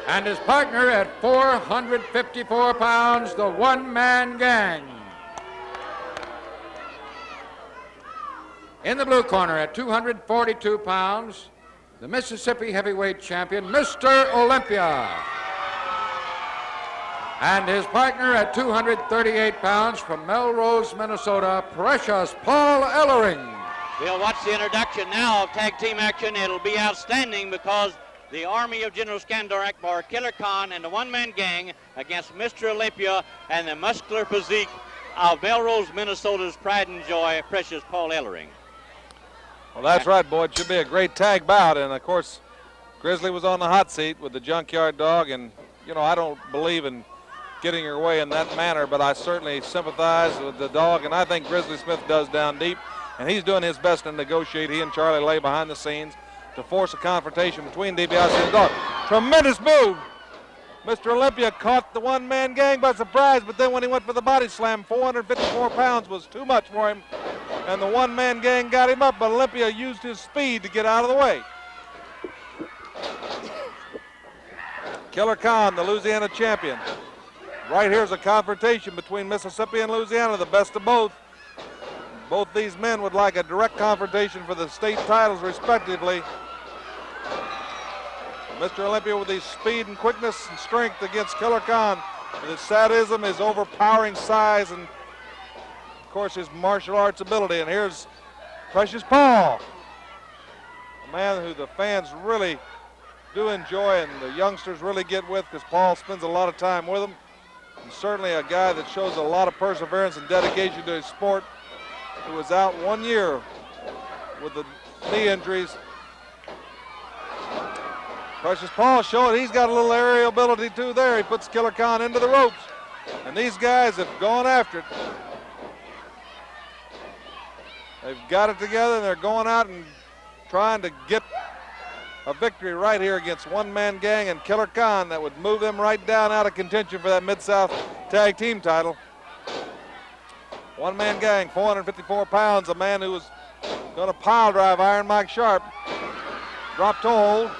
And his partner at 454 pounds, the one-man gang. In the blue corner at 242 pounds, the Mississippi Heavyweight Champion, Mr. Olympia. And his partner at 238 pounds from Melrose, Minnesota, Precious Paul Ellering. We'll watch the introduction now of tag team action. It'll be outstanding because the army of General Skandor Akbar, Killer Khan, and the one-man gang against Mr. Olympia and the muscular physique of Melrose, Minnesota's pride and joy, Precious Paul Ellering. Well, that's right, boy. It should be a great tag bout. And, of course, Grizzly was on the hot seat with the Junkyard Dog. And, you know, I don't believe in getting your way in that manner, but I certainly sympathize with the dog, and I think Grizzly Smith does down deep, and he's doing his best to negotiate. He and Charlie lay behind the scenes to force a confrontation between DiBiase and the dog. Tremendous move. Mr. Olympia caught the one-man gang by surprise, but then when he went for the body slam, 454 pounds was too much for him, and the one-man gang got him up, but Olympia used his speed to get out of the way. Killer Khan, the Louisiana champion. Right here's a confrontation between Mississippi and Louisiana, the best of both. Both these men would like a direct confrontation for the state titles, respectively. Mr. Olympia with his speed and quickness and strength against Killer Khan, with his sadism, his overpowering size, and, of course, his martial arts ability. And here's Precious Paul, a man who the fans really do enjoy and the youngsters really get with because Paul spends a lot of time with them. And certainly a guy that shows a lot of perseverance and dedication to his sport, who was out 1 year with the knee injuries. Precious Paul showing he's got a little aerial ability too there. He puts Killer Khan into the ropes. And these guys have gone after it. They've got it together and they're going out and trying to get a victory right here against one-man gang and Killer Khan that would move them right down out of contention for that Mid-South Tag Team title. One-man gang, 454 pounds, a man who was going to pile drive Iron Mike Sharp. Drop toe hold.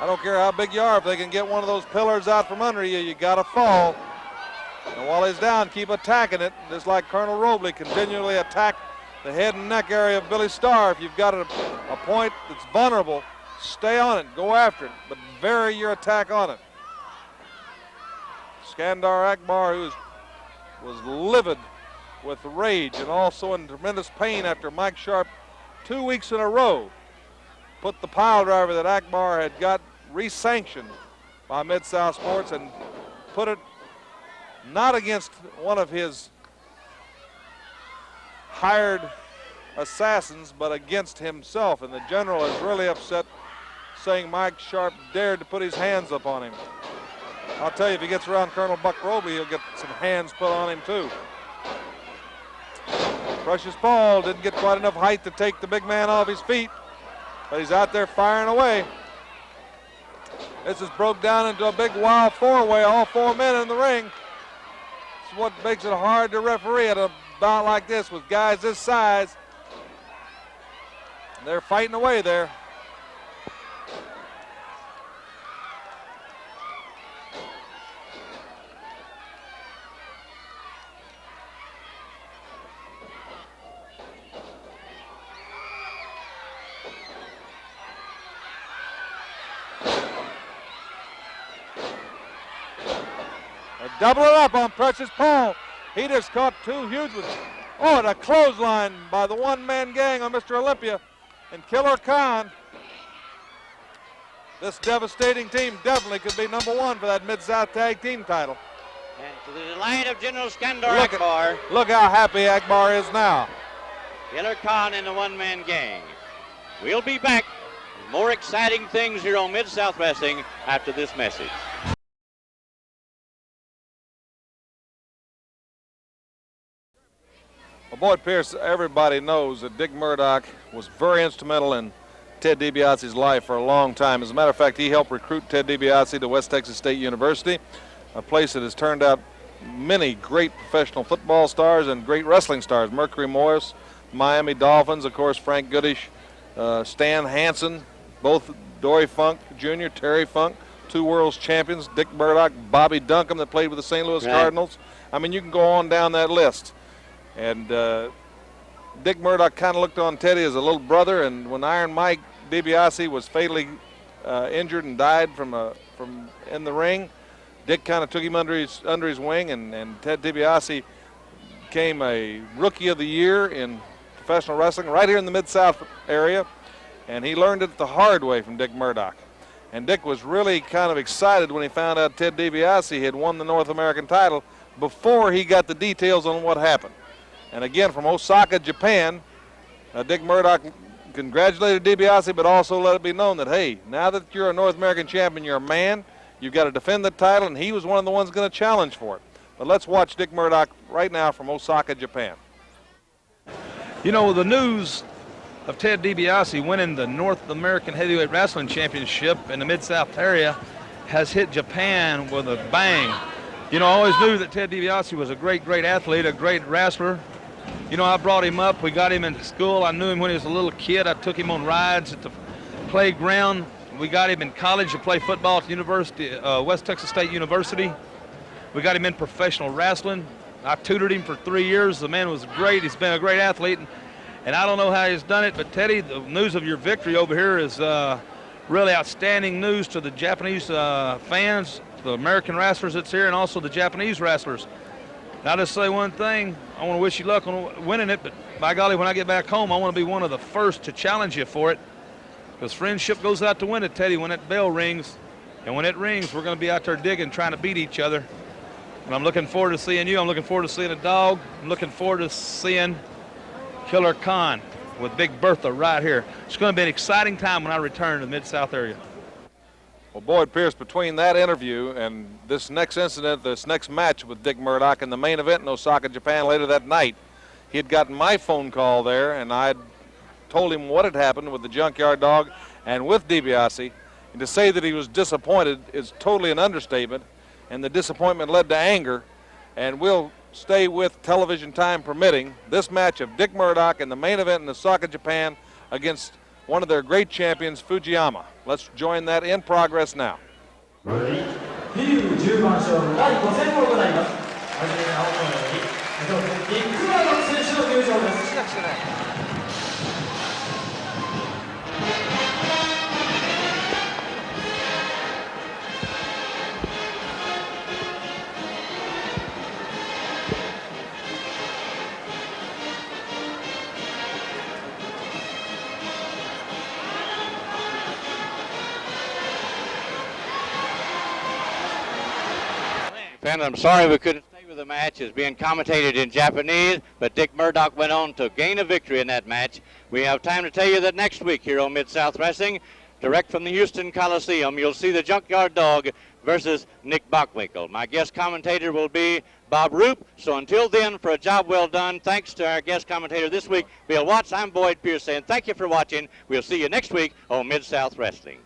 I don't care how big you are, if they can get one of those pillars out from under you, you got to fall. And while he's down, keep attacking it, just like Colonel Robley continually attack the head and neck area of Billy Starr. If you've got a point that's vulnerable, stay on it, go after it, but vary your attack on it. Skandor Akbar, who was livid with rage and also in tremendous pain after Mike Sharp 2 weeks in a row put the pile driver that Akbar had got re-sanctioned by Mid-South Sports and put it not against one of his hired assassins, but against himself. And the general is really upset, saying Mike Sharp dared to put his hands up on him. I'll tell you, if he gets around Colonel Buck Roby, he'll get some hands put on him too. Precious Paul didn't get quite enough height to take the big man off his feet, but he's out there firing away. This is broke down into a big wild four-way, all four men in the ring. This is what makes it hard to referee at a bout like this with guys this size. They're fighting away there. Double it up on Precious Paul. He just caught two huge ones. Oh, and a clothesline by the one-man gang on Mr. Olympia and Killer Khan. This devastating team definitely could be number one for that Mid-South Tag Team title. And to the delight of General Skandor Akbar. Look how happy Akbar is now. Killer Khan and the one-man gang. We'll be back with more exciting things here on Mid-South Wrestling after this message. Well, Boyd Pierce, everybody knows that Dick Murdoch was very instrumental in Ted DiBiase's life for a long time. As a matter of fact, he helped recruit Ted DiBiase to West Texas State University, a place that has turned out many great professional football stars and great wrestling stars. Mercury Morris, Miami Dolphins, of course, Frank Goodish, Stan Hansen, both Dory Funk Jr., Terry Funk, two world's champions, Dick Murdoch, Bobby Duncombe that played with the St. Louis Cardinals. I mean, you can go on down that list. And Dick Murdoch kind of looked on Teddy as a little brother, and when Iron Mike DiBiase was fatally injured and died from in the ring, Dick kind of took him under his wing, and Ted DiBiase became a Rookie of the Year in professional wrestling right here in the Mid-South area, and he learned it the hard way from Dick Murdoch. And Dick was really kind of excited when he found out Ted DiBiase had won the North American title before he got the details on what happened. And again, from Osaka, Japan, Dick Murdoch congratulated DiBiase, but also let it be known that, hey, now that you're a North American champion, you're a man, you've got to defend the title, and he was one of the ones going to challenge for it. But let's watch Dick Murdoch right now from Osaka, Japan. You know, the news of Ted DiBiase winning the North American Heavyweight Wrestling Championship in the Mid-South area has hit Japan with a bang. You know, I always knew that Ted DiBiase was a great athlete, a great wrestler. You know, I brought him up. We got him into school. I knew him when he was a little kid. I took him on rides at the playground. We got him in college to play football at the University, West Texas State University. We got him in professional wrestling. I tutored him for 3 years. The man was great. He's been a great athlete. And I don't know how he's done it, but Teddy, the news of your victory over here is really outstanding news to the Japanese fans, the American wrestlers that's here, and also the Japanese wrestlers. And I'll just say one thing. I want to wish you luck on winning it, but by golly, when I get back home, I want to be one of the first to challenge you for it, because friendship goes out to win it, Teddy, when that bell rings. And when it rings, we're going to be out there digging, trying to beat each other. And I'm looking forward to seeing you. I'm looking forward to seeing a dog. I'm looking forward to seeing Killer Khan. with Big Bertha right here. It's going to be an exciting time when I return to the Mid-South area. Well, Boyd Pierce, between that interview and this next incident, this next match with Dick Murdoch in the main event in Osaka, Japan later that night, he had gotten my phone call there, and I had told him what had happened with the Junkyard Dog and with DiBiase. And to say that he was disappointed is totally an understatement, and the disappointment led to anger. And we'll stay with television time permitting this match of Dick Murdoch in the main event in Osaka, Japan against one of their great champions, Fujiyama. Let's join that in progress now. And I'm sorry we couldn't stay with the match. It's being commentated in Japanese, but Dick Murdoch went on to gain a victory in that match. We have time to tell you that next week here on Mid-South Wrestling, direct from the Houston Coliseum, you'll see the Junkyard Dog versus Nick Bockwinkel. My guest commentator will be Bob Roop. So until then, for a job well done, thanks to our guest commentator this week, Bill Watts, I'm Boyd Pierce saying thank you for watching. We'll see you next week on Mid-South Wrestling.